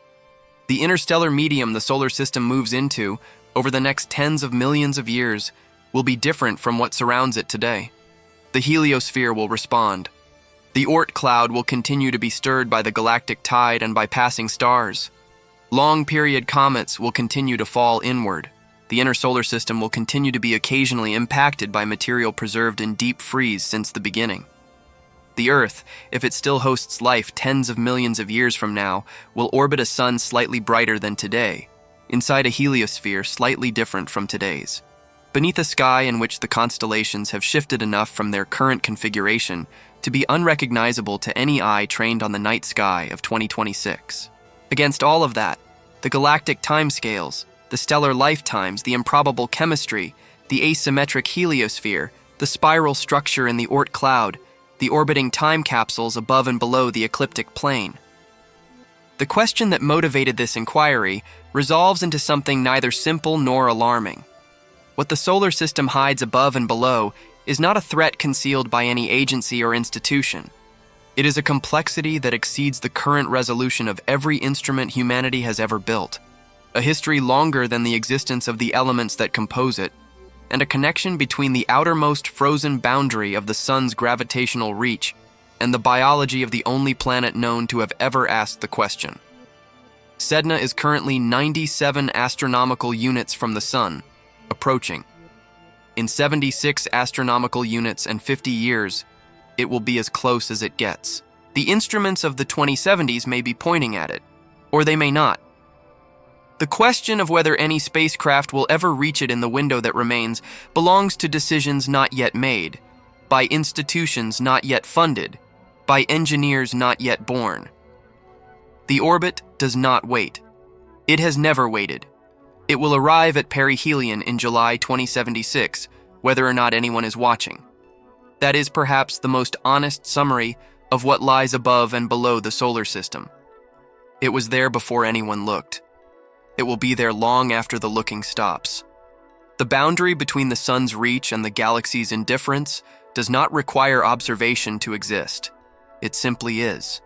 Speaker 1: The interstellar medium the solar system moves into, over the next tens of millions of years, will be different from what surrounds it today. The heliosphere will respond. The Oort cloud will continue to be stirred by the galactic tide and by passing stars. Long-period comets will continue to fall inward. The inner solar system will continue to be occasionally impacted by material preserved in deep freeze since the beginning. The Earth, if it still hosts life tens of millions of years from now, will orbit a sun slightly brighter than today, inside a heliosphere slightly different from today's, beneath a sky in which the constellations have shifted enough from their current configuration to be unrecognizable to any eye trained on the night sky of 2026. Against all of that, the galactic timescales, the stellar lifetimes, the improbable chemistry, the asymmetric heliosphere, the spiral structure in the Oort cloud, the orbiting time capsules above and below the ecliptic plane. The question that motivated this inquiry resolves into something neither simple nor alarming. What the solar system hides above and below is not a threat concealed by any agency or institution. It is a complexity that exceeds the current resolution of every instrument humanity has ever built, a history longer than the existence of the elements that compose it, and a connection between the outermost frozen boundary of the Sun's gravitational reach and the biology of the only planet known to have ever asked the question. Sedna is currently 97 astronomical units from the Sun, approaching. In 76 astronomical units and 50 years, it will be as close as it gets. The instruments of the 2070s may be pointing at it, or they may not. The question of whether any spacecraft will ever reach it in the window that remains belongs to decisions not yet made, by institutions not yet funded, by engineers not yet born. The orbit does not wait. It has never waited. It will arrive at perihelion in July 2076, whether or not anyone is watching. That is perhaps the most honest summary of what lies above and below the solar system. It was there before anyone looked. It will be there long after the looking stops. The boundary between the sun's reach and the galaxy's indifference does not require observation to exist. It simply is.